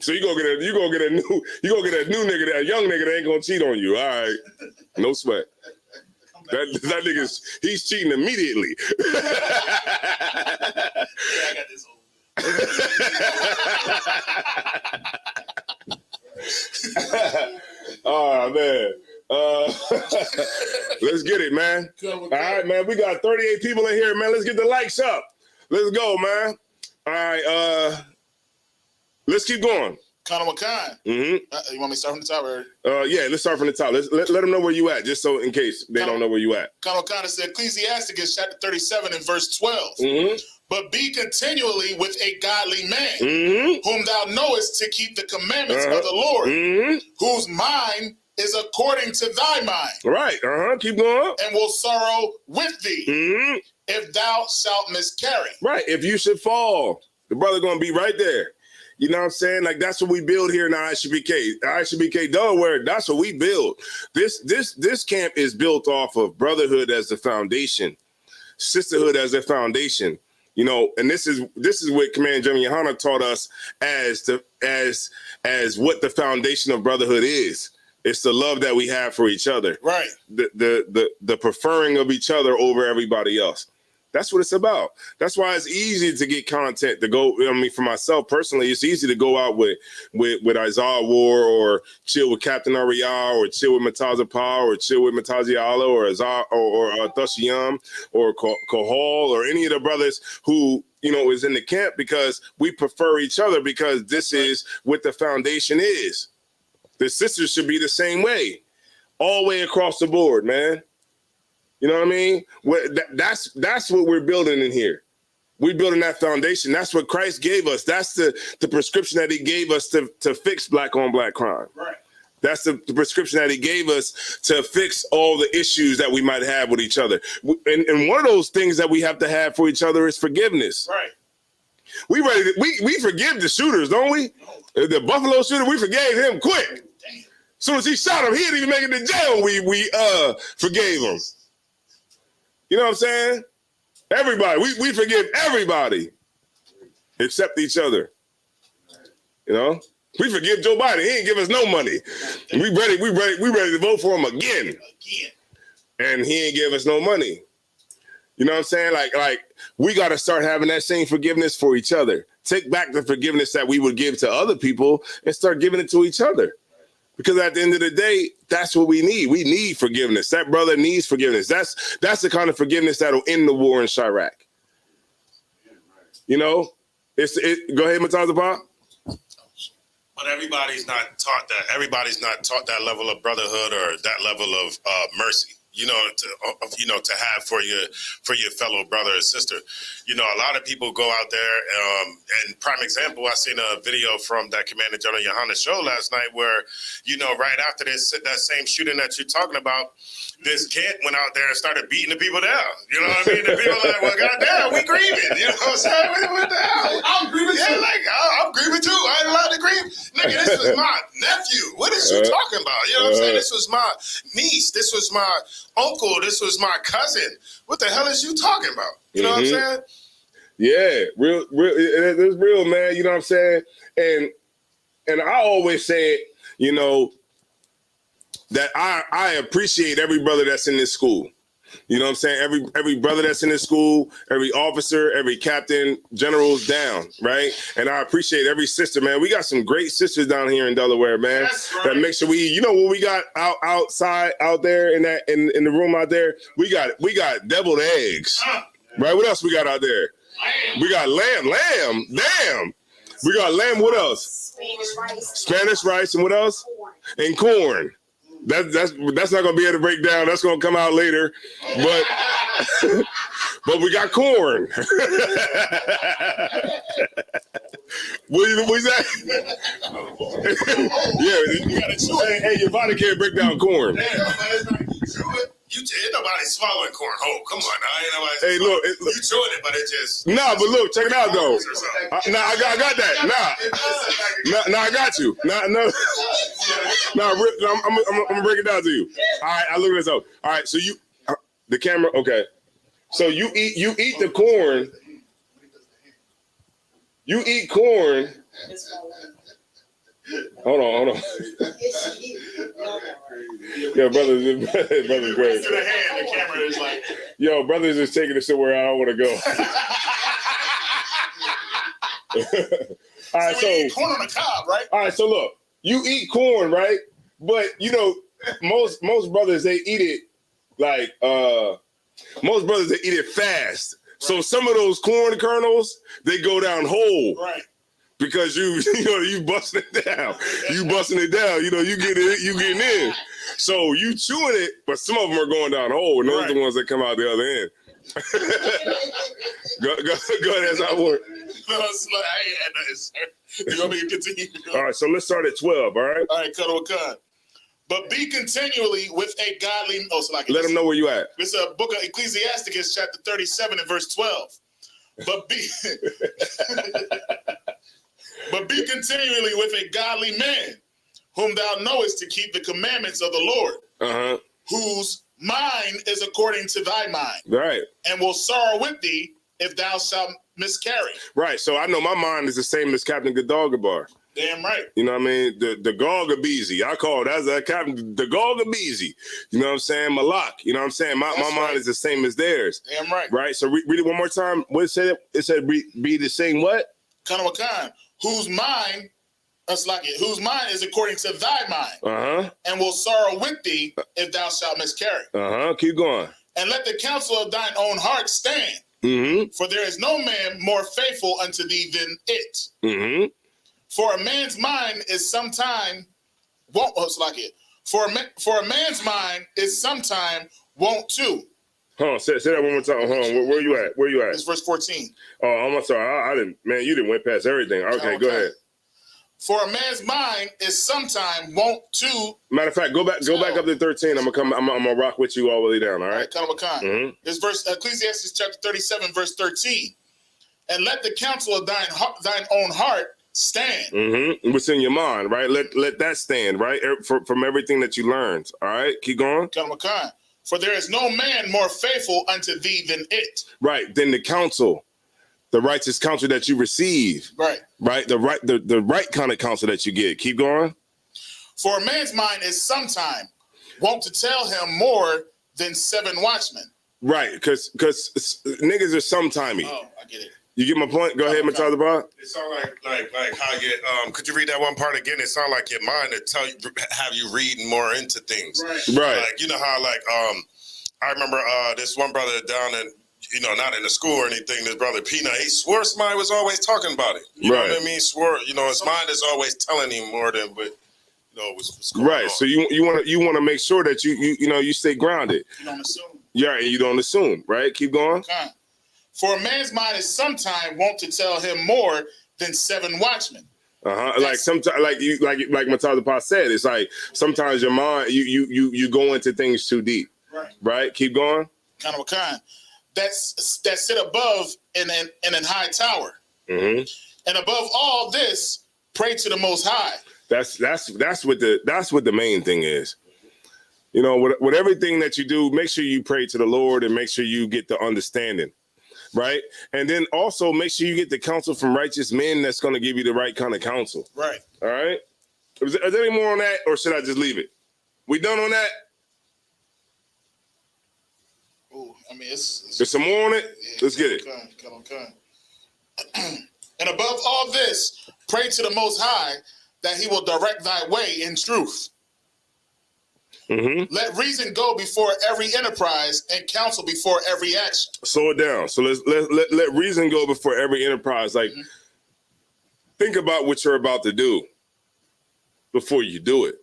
Speaker 2: So you gonna get a new nigga, that young nigga that ain't gonna cheat on you. All right, no sweat. That nigga's he's cheating immediately.
Speaker 7: I got this
Speaker 2: Oh man. Let's get it, man. All right, man. We got 38 people in here, man. Let's get the likes up. Let's go, man. All right, let's keep going.
Speaker 7: Conor McCon. You want me to start from the top? Or?
Speaker 2: Yeah, let's start from the top. Let them know where you at, just so in case they don't know where you at.
Speaker 7: Conor McCon said, Ecclesiasticus chapter 37 and verse 12. But be continually with a godly man, whom thou knowest to keep the commandments of the Lord, whose mind is according to thy mind.
Speaker 2: Right, keep going.
Speaker 7: And will sorrow with thee, if thou shalt miscarry.
Speaker 2: Right, if you should fall, the brother gonna be right there. You know what I'm saying? Like, that's what we build here in ISUPK. ISUPK Delaware, that's what we build. This camp is built off of brotherhood as the foundation, sisterhood as the foundation. You know, and this is what Command General Yohana taught us as what the foundation of brotherhood is. It's the love that we have for each other.
Speaker 7: Right.
Speaker 2: The preferring of each other over everybody else. That's what it's about. That's why it's easy to get content to go. I mean, for myself personally, it's easy to go out with Isaiah War, or chill with Captain Ariel, or chill with Mataza Pa, or chill with Matazi Allah, or Thashiyam, or Kohol, or any of the brothers who, you know, is in the camp, because we prefer each other, because this is what the foundation is. The sisters should be the same way, all the way across the board, man. You know what I mean? That's what we're building in here. We're building that foundation. That's what Christ gave us. That's the prescription that he gave us to fix black on black crime.
Speaker 7: Right.
Speaker 2: That's the prescription that he gave us to fix all the issues that we might have with each other. And one of those things that we have to have for each other is forgiveness.
Speaker 7: Right.
Speaker 2: We forgive the shooters, don't we? The Buffalo shooter, we forgave him quick. As soon as he shot him, he didn't even make it to jail. We forgave him. You know what I'm saying? Everybody, we forgive everybody except each other. You know, we forgive Joe Biden. He ain't give us no money. And we ready to vote for him again. And he ain't give us no money. You know what I'm saying? Like we got to start having that same forgiveness for each other. Take back the forgiveness that we would give to other people and start giving it to each other. Because at the end of the day, that's what we need. We need forgiveness. That brother needs forgiveness. That's the kind of forgiveness that'll end the war in Chirac. You know, go ahead, Mataza Pa.
Speaker 8: But everybody's not taught that. Everybody's not taught that level of brotherhood or that level of mercy. You know, to have for your fellow brother or sister. You know, a lot of people go out there, and prime example, I seen a video from that Commander General Yohana show last night where, you know, right after that same shooting that you're talking about, this kid went out there and started beating the people down. You know what I mean? The people are like, well, goddamn, we grieving. You know what I'm saying? What the hell? I'm grieving too. Like, I'm grieving too. I ain't allowed to grieve. Nigga, this was my nephew. What is you talking about? You know what I'm saying? This was my niece. This was my uncle. This was my cousin. What the hell is you talking about? You know what I'm saying?
Speaker 2: Yeah, real, it's real, man. You know what I'm saying? And I always say, you know, that I appreciate every brother that's in this school. You know what I'm saying? Every brother that's in this school, every officer, every captain, general's down, right? And I appreciate every sister, man. We got some great sisters down here in Delaware, man. Right. That make sure you know what we got outside out there in the room out there? We got deviled eggs. Right? What else we got out there? We got lamb. Damn. We got lamb. What else? Spanish rice. And what else? And corn. That's not gonna be able to break down. That's gonna come out later. But we got corn. What's that? Yeah, you gotta chew it. Hey, your body can't break down corn.
Speaker 8: Ain't nobody swallowing corn whole. Come on, now.
Speaker 2: Hey, look,
Speaker 8: you chewing it, but it just.
Speaker 2: Nah, but look, check it out though. I got that. Nah, I got you. I'm gonna break it down to you. All right, I look at this out. All right, so the camera. Okay, so you eat the corn. You eat corn Hold on. Yo, brother's great.
Speaker 7: To the hand, the camera is like.
Speaker 2: Yo, brother's just taking it somewhere I don't want to go. All right,
Speaker 7: so we eat corn on the cob, right?
Speaker 2: All right, so look, you eat corn, right? But you know, most brothers they eat it like most brothers they eat it fast. Right. So some of those corn kernels they go down whole,
Speaker 7: right?
Speaker 2: Because you busting it down, you know, you getting in. So you chewing it, but some of them are going down whole, and those are the ones that come out the other end. go ahead, as I work.
Speaker 7: No, it's like, I ain't had nothing, sir. You want me to continue?
Speaker 2: All right, so let's start at 12, all right?
Speaker 7: All right, Cuddle Khan. But be continually with a godly... Oh, so like
Speaker 2: let them know where you at.
Speaker 7: It's a book of Ecclesiasticus, chapter 37 and verse 12. But be... But be continually with a godly man, whom thou knowest to keep the commandments of the Lord, whose mind is according to thy mind,
Speaker 2: right? And
Speaker 7: will sorrow with thee if thou shalt miscarry.
Speaker 2: Right. So I know my mind is the same as Captain Gadalgabar.
Speaker 7: Damn right.
Speaker 2: You know what I mean? The Galgabeezy. I call it as a Captain the Galgabeezy. You know what I'm saying? Malak. You know what I'm saying? My mind is the same as theirs.
Speaker 7: Damn right.
Speaker 2: Right. So read it one more time. What it said? It said be the same what?
Speaker 7: Kanawakan. Whose mind, whose mind is according to thy mind, and will sorrow with thee if thou shalt miscarry.
Speaker 2: Keep going.
Speaker 7: And let the counsel of thine own heart stand. For there is no man more faithful unto thee than it. For a man's mind is sometime won't. For a man's mind is sometime wont to.
Speaker 2: Say that one more time. Hold on. Where you at? Where you at?
Speaker 7: It's verse 14.
Speaker 2: Oh, I'm sorry. I didn't. Man, you didn't went past everything. Okay, go ahead.
Speaker 7: For a man's mind is sometime wont to.
Speaker 2: Matter of fact, go back up to 13. I'm gonna rock with you all the way down. All right. This verse, Ecclesiastes chapter 37, verse 13. And let the counsel of thine own heart stand. What's in your mind, right? Let that stand, right? From everything that you learned. All right. Keep going.
Speaker 7: For there is no man more faithful unto thee than it.
Speaker 2: Right. Than the counsel, the righteous counsel that you receive.
Speaker 7: Right.
Speaker 2: Right. The right kind of counsel that you get. Keep going.
Speaker 7: For a man's mind is sometime wont to tell him more than 7 watchmen.
Speaker 2: Right. Because niggas are sometimey.
Speaker 7: Oh, I get it.
Speaker 2: You get my point? Go ahead, Matata Bar.
Speaker 8: It sounds like how you could you read that one part again? It sounds like your mind to tell you, have you reading more into things.
Speaker 2: Right.
Speaker 8: Like you know how I remember this one brother down in not in the school or anything. This brother Peanut, he swore somebody was always talking about it. You know what I mean? Swore his mind is always telling him more than what's going on.
Speaker 2: So you want to make sure that you stay grounded.
Speaker 7: You don't assume.
Speaker 2: Yeah, and you don't assume. Right. Keep going.
Speaker 7: Okay. For a man's mind is sometime wont to tell him more than 7 watchmen.
Speaker 2: Like sometimes, like Matata Pa said, it's like sometimes your mind you go into things too deep. Right. Keep going.
Speaker 7: Kind of a kind. That sit above in an high tower. And above all this, pray to the Most High.
Speaker 2: That's what the main thing is. You know, with everything that you do, make sure you pray to the Lord and make sure you get the understanding. Right. And then also make sure you get the counsel from righteous men that's going to give you the right kind of counsel.
Speaker 7: Right.
Speaker 2: All right. Is there any more on that or should I just leave it? We done on that?
Speaker 7: Oh, I mean, it's
Speaker 2: there's some more on it? Yeah, let's get it.
Speaker 7: Okay. And above all this, pray to the Most High that he will direct thy way in truth. Let reason go before every enterprise and counsel before every action.
Speaker 2: Slow it down. So let reason go before every enterprise. Like, think about what you're about to do before you do it.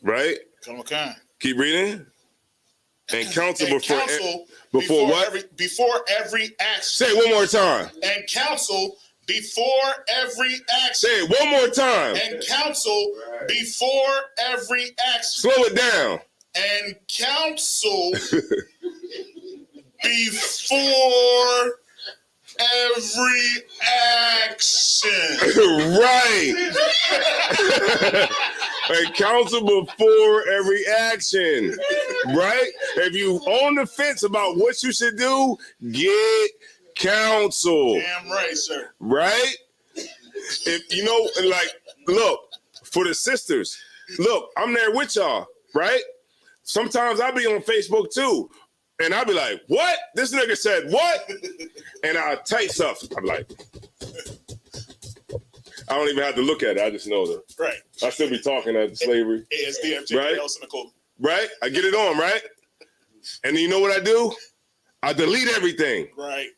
Speaker 2: Right?
Speaker 7: Okay.
Speaker 2: Keep reading. And counsel
Speaker 7: before
Speaker 2: what?
Speaker 7: Before every action.
Speaker 2: Say it one more time.
Speaker 7: And counsel before every action.
Speaker 2: Say it one more time.
Speaker 7: And counsel before every action.
Speaker 2: Slow it down.
Speaker 7: And counsel before every action.
Speaker 2: Right. And counsel before every action. Right? If you on the fence about what you should do, get counsel.
Speaker 7: Damn right, sir.
Speaker 2: Right? if you know, like, look, for the sisters, look, I'm there with y'all, right? Sometimes I be on Facebook too, and I be like, what? This nigga said what? And I type stuff. I'm like, I don't even have to look at it. I just know that.
Speaker 7: Right.
Speaker 2: I still be talking at slavery.
Speaker 7: ASDFJ,
Speaker 2: right?
Speaker 7: cynical.
Speaker 2: Right? I get it on, right? And then you know what I do? I delete everything.
Speaker 7: Right.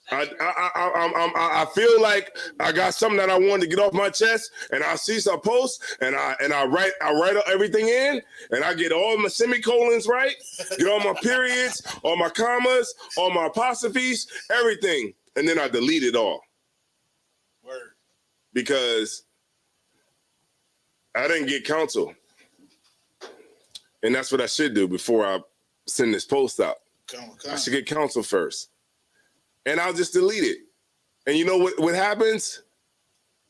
Speaker 2: I feel like I got something that I wanted to get off my chest, and I see some posts, and I write everything in, and I get all my semicolons right, get all my periods, all my commas, all my apostrophes, everything, and then I delete it all.
Speaker 7: Word. Because
Speaker 2: I didn't get counsel, and that's what I should do before I send this post out. I should get counsel first. And I'll just delete it. And you know what happens?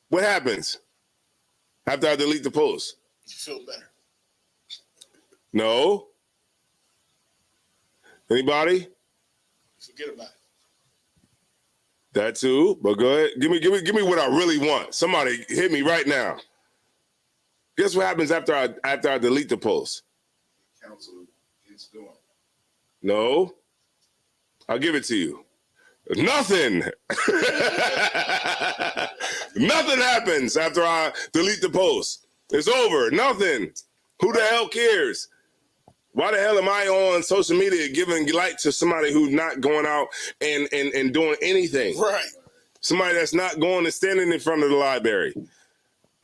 Speaker 2: What happens after I delete the post?
Speaker 7: You feel better.
Speaker 2: No. Anybody?
Speaker 7: Forget about it.
Speaker 2: That too. But go ahead. Give me what I really want. Somebody hit me right now. Guess what happens after I delete the post?
Speaker 8: Counsel is doing.
Speaker 2: No. I'll give it to you. Nothing. Nothing happens after I delete the post. It's over. Nothing. Who the hell cares? Why the hell am I on social media giving light to somebody who's not going out and doing anything?
Speaker 7: Right.
Speaker 2: Somebody that's not going and standing in front of the library.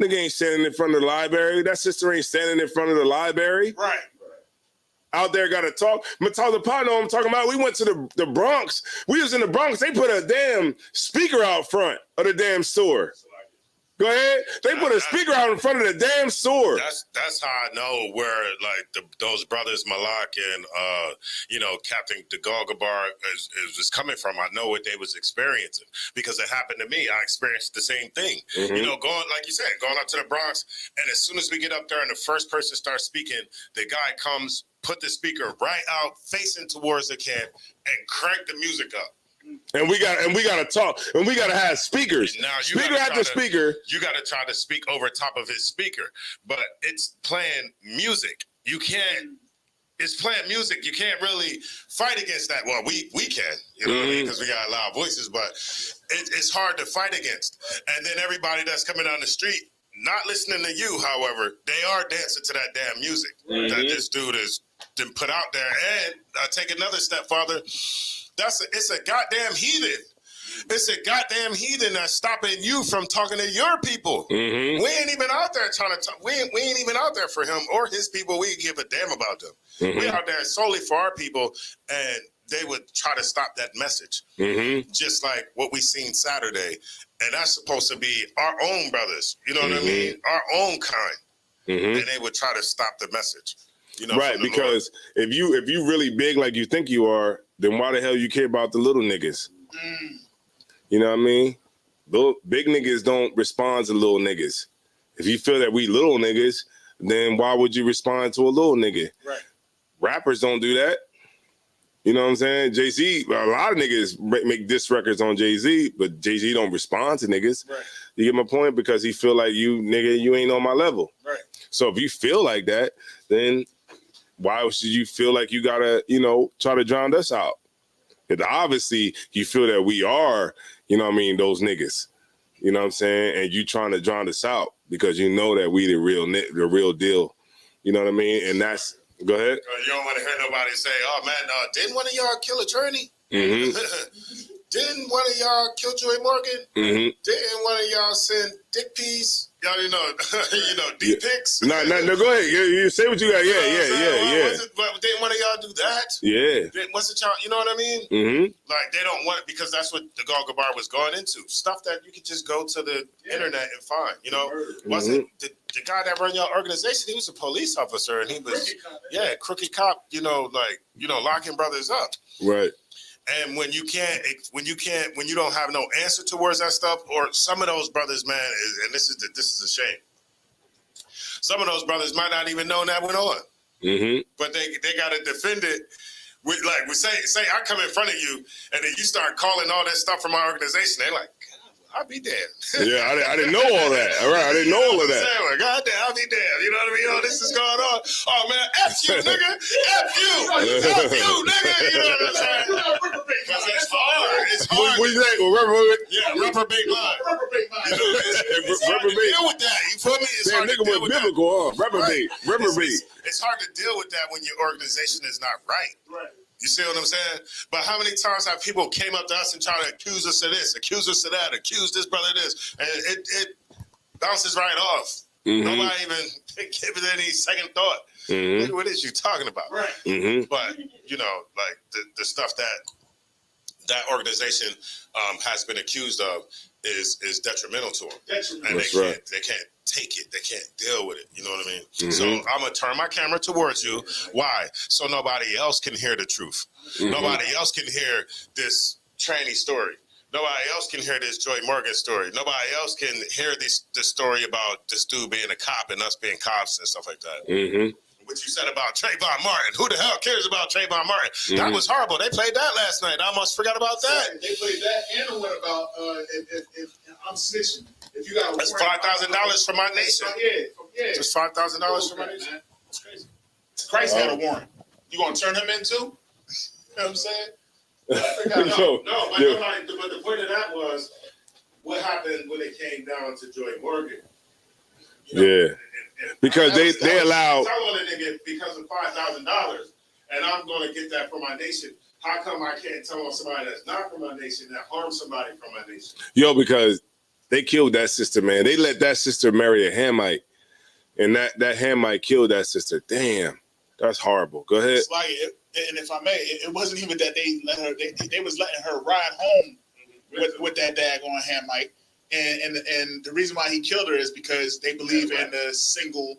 Speaker 2: Nigga ain't standing in front of the library. That sister ain't standing in front of the library.
Speaker 7: Right.
Speaker 2: Out there got to talk. Matala Pano, I'm talking about. We went to the Bronx. We was in the Bronx. They put a damn speaker out front of the damn store. Go ahead. They put a speaker out in front of the damn store.
Speaker 8: That's how I know where like those brothers Malak and Captain DeGalgabar is coming from. I know what they was experiencing because it happened to me. I experienced the same thing.
Speaker 2: Mm-hmm.
Speaker 8: Going like you said, going up to the Bronx, and as soon as we get up there and the first person starts speaking, the guy comes, put the speaker right out facing towards the camp, and crank the music up.
Speaker 2: And we got to talk, and we got to have speakers.
Speaker 8: Now
Speaker 2: speaker after speaker.
Speaker 8: You got to try to speak over top of his speaker, but it's playing music. You can't. It's playing music. You can't really fight against that. Well, we can, you know what I mean, because we got loud voices, but it's hard to fight against. And then everybody that's coming down the street, not listening to you, however, they are dancing to that damn music that this dude has been put out there. And I take another step farther. It's a goddamn heathen. It's a goddamn heathen that's stopping you from talking to your people.
Speaker 2: Mm-hmm.
Speaker 8: We ain't even out there trying to talk. We ain't even out there for him or his people. We give a damn about them.
Speaker 2: Mm-hmm.
Speaker 8: We out there solely for our people, and they would try to stop that message.
Speaker 2: Mm-hmm.
Speaker 8: Just like what we seen Saturday. And that's supposed to be our own brothers. You know what I mean? Our own kind.
Speaker 2: Mm-hmm.
Speaker 8: And they would try to stop the message.
Speaker 2: Right, because if you really big like you think you are, then why the hell you care about the little niggas? You know what I mean? Little big niggas don't respond to little niggas. If you feel that we little niggas, then why would you respond to a little nigga?
Speaker 7: Right.
Speaker 2: Rappers don't do that. You know what I'm saying? Jay-Z, a lot of niggas make diss records on Jay-Z, but Jay-Z don't respond to niggas.
Speaker 7: Right.
Speaker 2: You get my point? Because he feel like you ain't on my level.
Speaker 7: Right.
Speaker 2: So if you feel like that, then why should you feel like you gotta, try to drown us out? Because obviously you feel that we are, those niggas. You know what I'm saying? And you trying to drown us out because you know that we the real deal. You know what I mean? And that's, go ahead.
Speaker 8: You don't want to hear nobody say, "Oh man, didn't one of y'all kill a Journey?
Speaker 2: Mm-hmm.
Speaker 8: Didn't one of y'all kill Joy Morgan?
Speaker 2: Mm-hmm.
Speaker 8: Didn't one of y'all send dick pics? Y'all, dick pics?
Speaker 2: No, go ahead. You say what you got. Yeah.
Speaker 8: Didn't one of y'all do that?
Speaker 2: Yeah.
Speaker 8: What's the child? You know what I mean?
Speaker 2: Mm-hmm.
Speaker 8: Like, they don't want it because that's what the Galgabar was going into. Stuff that you could just go to the internet and find, Wasn't the guy that run your organization, he was a police officer, and he was, crooked cop, locking brothers up.
Speaker 2: Right.
Speaker 8: And when you don't have no answer towards that stuff, or some of those brothers, man, and this is a shame. Some of those brothers might not even know that went on, but they got to defend it. We say I come in front of you, and then you start calling all that stuff from our organization. They're like, I'll be damned.
Speaker 2: Yeah, I didn't know all that. All right, I didn't know all of that.
Speaker 8: God damn, I'll be damned. You know what I mean? Oh, this is going on. Oh man, F you, nigga. F you, nigga. You know what I'm saying? Because it's hard. It's hard.
Speaker 2: What you think? Reprobate?
Speaker 8: Yeah, reprobate mind.
Speaker 7: Reprobate mind.
Speaker 8: You know, it's hard to deal with that. You feel me? It's
Speaker 2: Damn,
Speaker 8: hard to
Speaker 2: nigga
Speaker 8: deal
Speaker 2: went
Speaker 8: with
Speaker 2: biblical, huh? Reprobate.
Speaker 8: Right.
Speaker 2: Reprobate.
Speaker 8: It's hard to deal with that when your organization is not right.
Speaker 7: Right.
Speaker 8: You see what I'm saying? But how many times have people came up to us and tried to accuse us of this, accuse us of that, accuse this brother of this, and it bounces right off. Nobody even give it any second thought. What is you talking about?
Speaker 7: Right.
Speaker 8: But you know, like the stuff that organization has been accused of is detrimental to them, and they can't take it. They can't deal with it. You know what I mean? So I'm gonna turn my camera towards you. Why? So nobody else can hear the truth. Nobody else can hear this tranny story. Nobody else can hear this Joy Morgan story. Nobody else can hear this story about this dude being a cop and us being cops and stuff like that. What you said about Trayvon Martin. Who the hell cares about Trayvon Martin? That was horrible. They played that last night. I almost forgot about that.
Speaker 7: They played that and the one about if I'm snitching. If you got
Speaker 8: that's $5,000 for my nation.
Speaker 7: Yeah.
Speaker 8: Just $5,000 for my nation.
Speaker 7: That's crazy. Christ had a warrant. You gonna turn him in too? You know what I'm saying?
Speaker 8: But the point of that was what happened when it came down to Joy Morgan.
Speaker 2: Because they allow.
Speaker 8: I wanted to get because of $5,000, and I'm going to get that for my nation. How come I can't tell on somebody that's not from my nation that harmed somebody from my nation?
Speaker 2: Yo, because they killed that sister, man. They let that sister marry a Hamite, and that Hamite killed that sister. Damn, that's horrible. Go ahead.
Speaker 7: It's like, and if I may, it wasn't even that they let her. They was letting her ride home with that daggone Hamite. And the reason why he killed her is because they believe in the single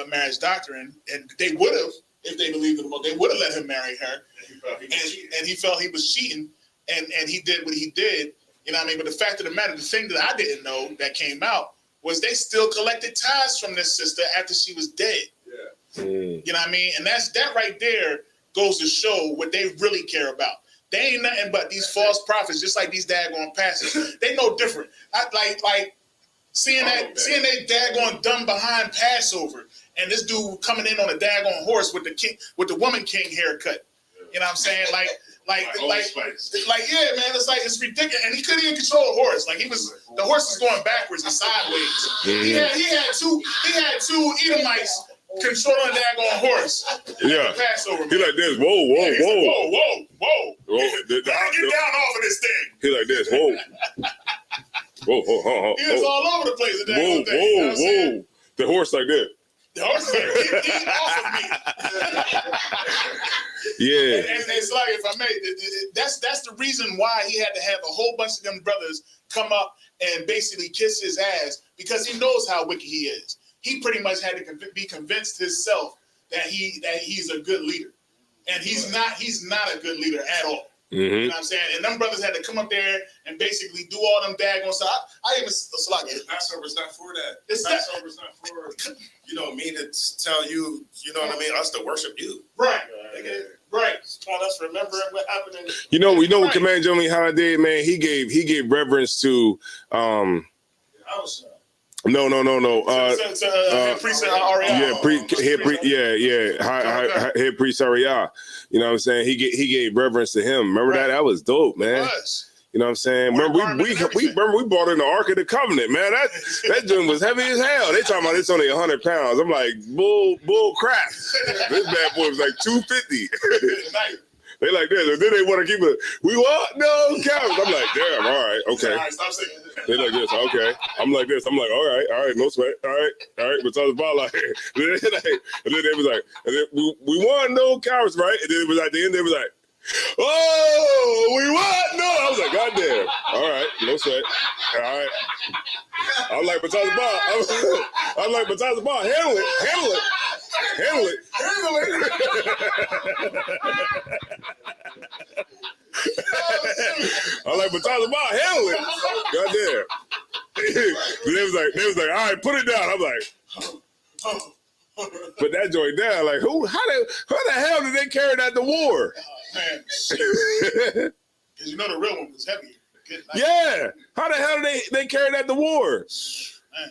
Speaker 7: marriage doctrine, and they would have, if they believed in the book, they would have let him marry her. And he felt he was cheating, and he did what he did. You know what I mean? But the fact of the matter, the thing that I didn't know that came out was they still collected ties from this sister after she was dead. Yeah. You know what I mean? And that right there goes to show what they really care about. They ain't nothing but these false prophets, just like these daggone pastors. They know different. Like seeing that daggone dumb behind Passover, and this dude coming in on a daggone horse with the woman king haircut. You know what I'm saying? Like, yeah, man. It's ridiculous. And he couldn't even control a horse. Like the horse was going backwards and sideways. He had two Edomites controlling that daggone horse.
Speaker 2: Yeah.
Speaker 7: Passover.
Speaker 2: He like this. Whoa.
Speaker 7: Get down off of this thing.
Speaker 2: He like this. Whoa. Whoa.
Speaker 7: He was all over the place.
Speaker 2: Whoa. The horse like that.
Speaker 7: The horse is like, get off of me.
Speaker 2: Yeah.
Speaker 7: And it's like, if I may, that's the reason why he had to have a whole bunch of them brothers come up and basically kiss his ass, because he knows how wicked he is. He pretty much had to be convinced himself that he's a good leader, and he's not a good leader at all. You know what I'm saying? And them brothers had to come up there and basically do all them daggone stuff. I even
Speaker 8: Passover's not for that. Passover's not for me to tell you. You know what I mean? Us to worship you,
Speaker 7: right? Right. Trying us remembering what happened.
Speaker 2: What Commander Johnny Hana did, man. He gave reverence to. No.
Speaker 7: Head priest Ariah.
Speaker 2: Head priest Ariah. You know what I'm saying? He gave reverence to him. Remember that? That was dope, man. You know what I'm saying? Remember we brought in the Ark of the Covenant, man. That joint was heavy as hell. They talking about it's only 100 pounds. I'm like, bull crap. This bad boy was like 250. They like this, and then they want to keep it. We want no cows. I'm like, damn, all right, okay. They like this, okay. I'm like this. I'm like, all right, no sweat, all right. But so the ball like, and then they was like, and then we want no cows, right? And then it was at the end, they was like, oh, we want no. I was like, goddamn, all right, no sweat, all right. I'm like, Batazza Ball. I'm like, Batazza Ball, handle it. I'm like, Batazza Ball, handle it. Goddamn. They was like, all right, put it down. I'm like, put that joint down. Like, how the hell did they carry that to war?
Speaker 7: Man, because the real one was heavier.
Speaker 2: Yeah. How the hell did they carry that to war?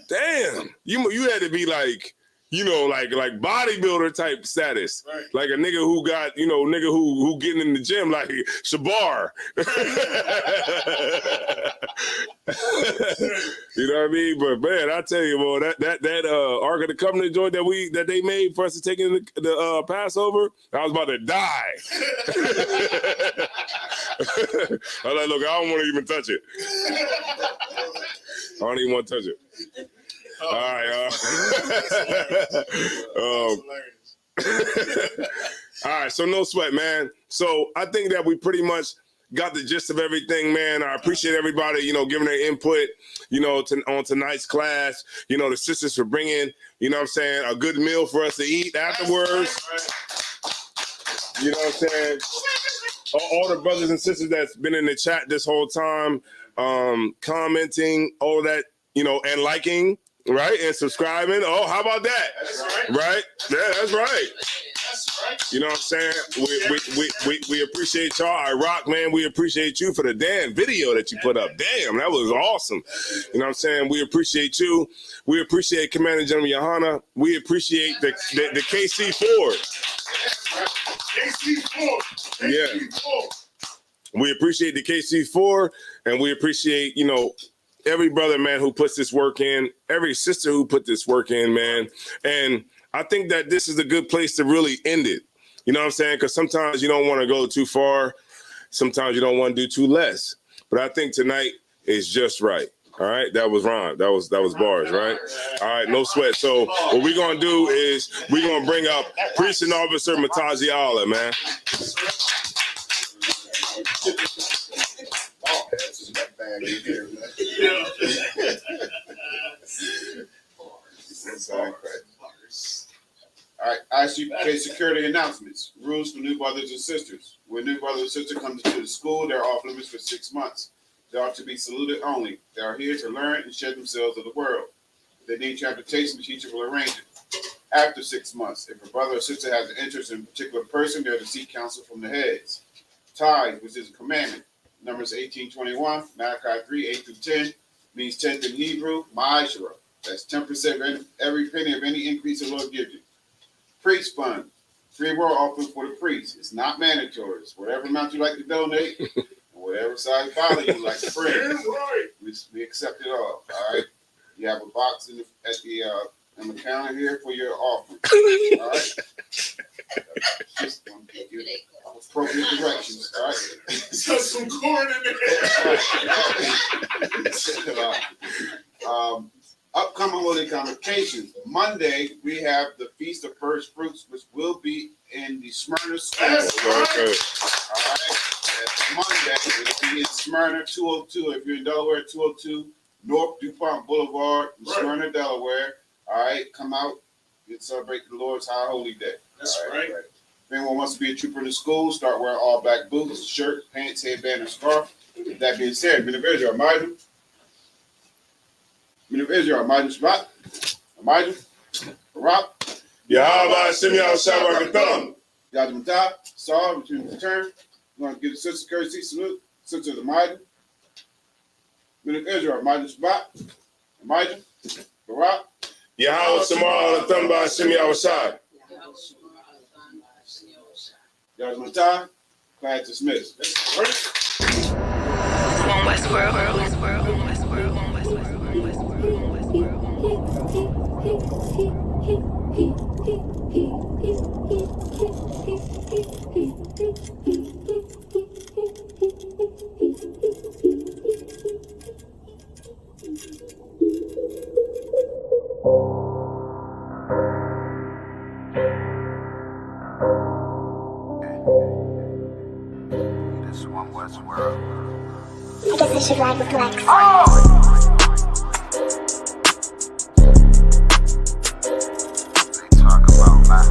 Speaker 2: Damn. You had to be like, you know, like bodybuilder type status. Right. Like a nigga who got, you know, nigga who getting in the gym like Shabar. You know what I mean? But man, I tell you, boy, that Ark of the Covenant joint that they made for us to take in the Passover, I was about to die. I was like, look, I don't want to even touch it. I don't even want to touch it. All right, all right, so no sweat, man. So I think that we pretty much got the gist of everything, man. I appreciate everybody, you know, giving their input, you know, on tonight's class. You know, the sisters for bringing, you know what I'm saying, a good meal for us to eat afterwards. You know what I'm saying? All the brothers and sisters that's been in the chat this whole time, commenting, all that, you know, and liking. Right, and subscribing. Oh, how about that? That's right. Right? Yeah, that's right. That's right. You know what I'm saying? We appreciate y'all. I rock, man. We appreciate you for the damn video that you put up. Damn, that was awesome. You know what I'm saying? We appreciate you. We appreciate Commander General Yohana. We appreciate the KC4. KC4. Yeah. We appreciate the KC4, and we appreciate, you know, every brother, man, who puts this work in, every sister who put this work in, man. And I think that this is a good place to really end it. You know what I'm saying? Because sometimes you don't want to go too far. Sometimes you don't want to do too less. But I think tonight is just right. All right? That was Ron. That was bars, right? All right, no sweat. So what we're going to do is we're going to bring up Priest and Officer Mataji Allah, man.
Speaker 15: All right, ISUPK security announcements. Rules for new brothers and sisters. When new brother or sister comes into the school, they're off limits for 6 months. They are to be saluted only. They are here to learn and shed themselves of the world. If they need transportation, the teacher will arrange it. After 6 months, if a brother or sister has an interest in a particular person, they're to seek counsel from the heads. Tithe, which is a commandment. Numbers 18:21, Malachi 3:8-10, means 10th in Hebrew, ma'ashara. That's 10% of every penny of any increase the Lord gives you. Priest fund, free will offering for the priest. It's not mandatory. It's whatever amount you like to donate, and whatever size Bible you like to bring. We accept it all. All right. You have a box in the counter here for your offering. All right. Just give appropriate directions. All right.
Speaker 7: Just some corn in
Speaker 15: there. Upcoming holiday convocations. Monday, we have the Feast of First Fruits, which will be in the Smyrna School.
Speaker 7: That's right.
Speaker 15: All right. That's Monday. It'll be in Smyrna 202. If you're in Delaware, 202 North DuPont Boulevard in Smyrna, Delaware. All right. Come out and celebrate the Lord's High Holy Day.
Speaker 7: That's right.
Speaker 15: If anyone wants to be a trooper in the school, start wearing all black boots, shirt, pants, headband, and scarf. With that being said, Men of Israel, Amadu. Men of Israel, Amadu Shabbat. Amadu. Barak.
Speaker 2: Yahweh Shemiyah Shabbat.
Speaker 15: Yad Matah. Saw, return to return. We're going to give the sister courtesy salute. Sister Amadu. Men of Israel, Amadu Shabbat. Amadu. Barak.
Speaker 2: Yahweh Shemiyah Thamba Shemiyah Shad.
Speaker 15: Yad Matah. Class dismissed.
Speaker 3: One West World, West World, West World, West World, West World, West
Speaker 5: This one West World.
Speaker 4: I guess I should ride with Lex.
Speaker 5: They talk about man.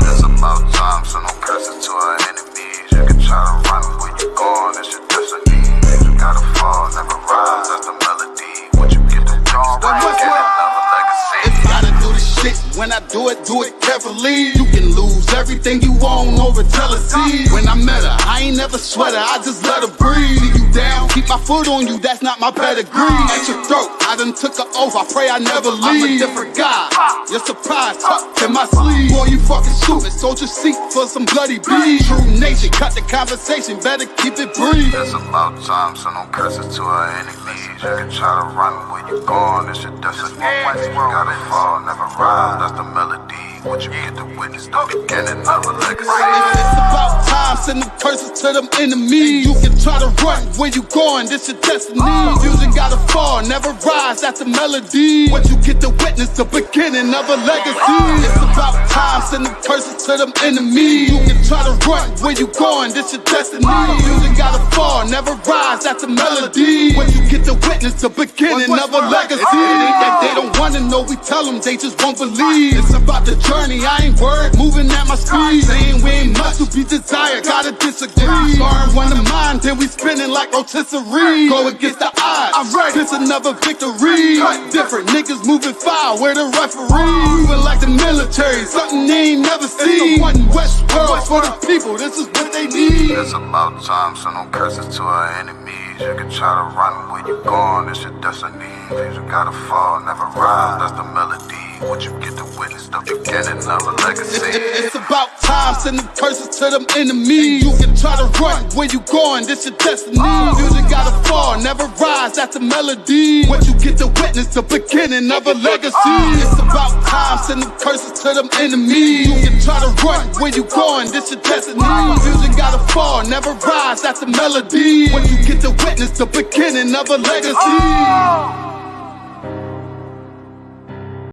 Speaker 5: It's about time, so no present to our enemies. You can try to run when you're gone, it's your destiny. You gotta fall, never rise, that's the melody. Once you get the job right, get another legacy.
Speaker 6: If you gotta do the shit, when I do it carefully. You can lose everything. everything you own over jealousy. When I met her, I ain't never sweat her, I just let her breathe. See you down, keep my foot on you, that's not my pedigree. At your throat, I done took an oath, I pray I never leave. I'm a different guy, you're surprised, tucked in my sleeve. Boy, you fucking stupid, soldier seat for some bloody beef. True nation, cut the conversation, better keep it brief.
Speaker 5: It's about time, so no curses to our enemies. You can try to run where you going, it's your destiny. You gotta fall, never rise, that's the melody. What you get to witness, the beginning of a legacy.
Speaker 6: It's about time, send them curses to them enemies. You can try to run where you going, this your destiny. Music gotta fall, never rise, that's the melody. What you get to witness, the beginning of a legacy. It's about time, send them curses to them enemies. You can try to run where you going, this your destiny. Music gotta fall, never rise, that's the melody. What you get to witness, the beginning of a legacy. It ain't that they don't wanna know, we tell them, they just won't believe. It's about the journey, I ain't worried, moving at my speed. Saying we ain't much to be desired, gotta disagree. Starting one of mine, then we spinning like rotisserie. Go against the odds, I'm ready, it's another victory. Cut different, niggas moving foul, where the referee. Moving like the military, something they ain't never seen. It's a one West world for the people, this is what they need.
Speaker 5: It's about time, so no curses to our enemies. You can try to run where you going, it's your destiny. You gotta fall, never rise, that's the melody. What you get to witness, the beginning of a legacy.
Speaker 6: It's about time, send them curses to them enemies. You can try to run where you going, this your destiny. Music gotta fall, never rise, that's the melody. What you get to witness, the beginning of a legacy. It's about time, send them curses to them enemies. You can try to run where you going, this your destiny. Music gotta fall, never rise, that's the melody. What you get to witness, the beginning of a legacy.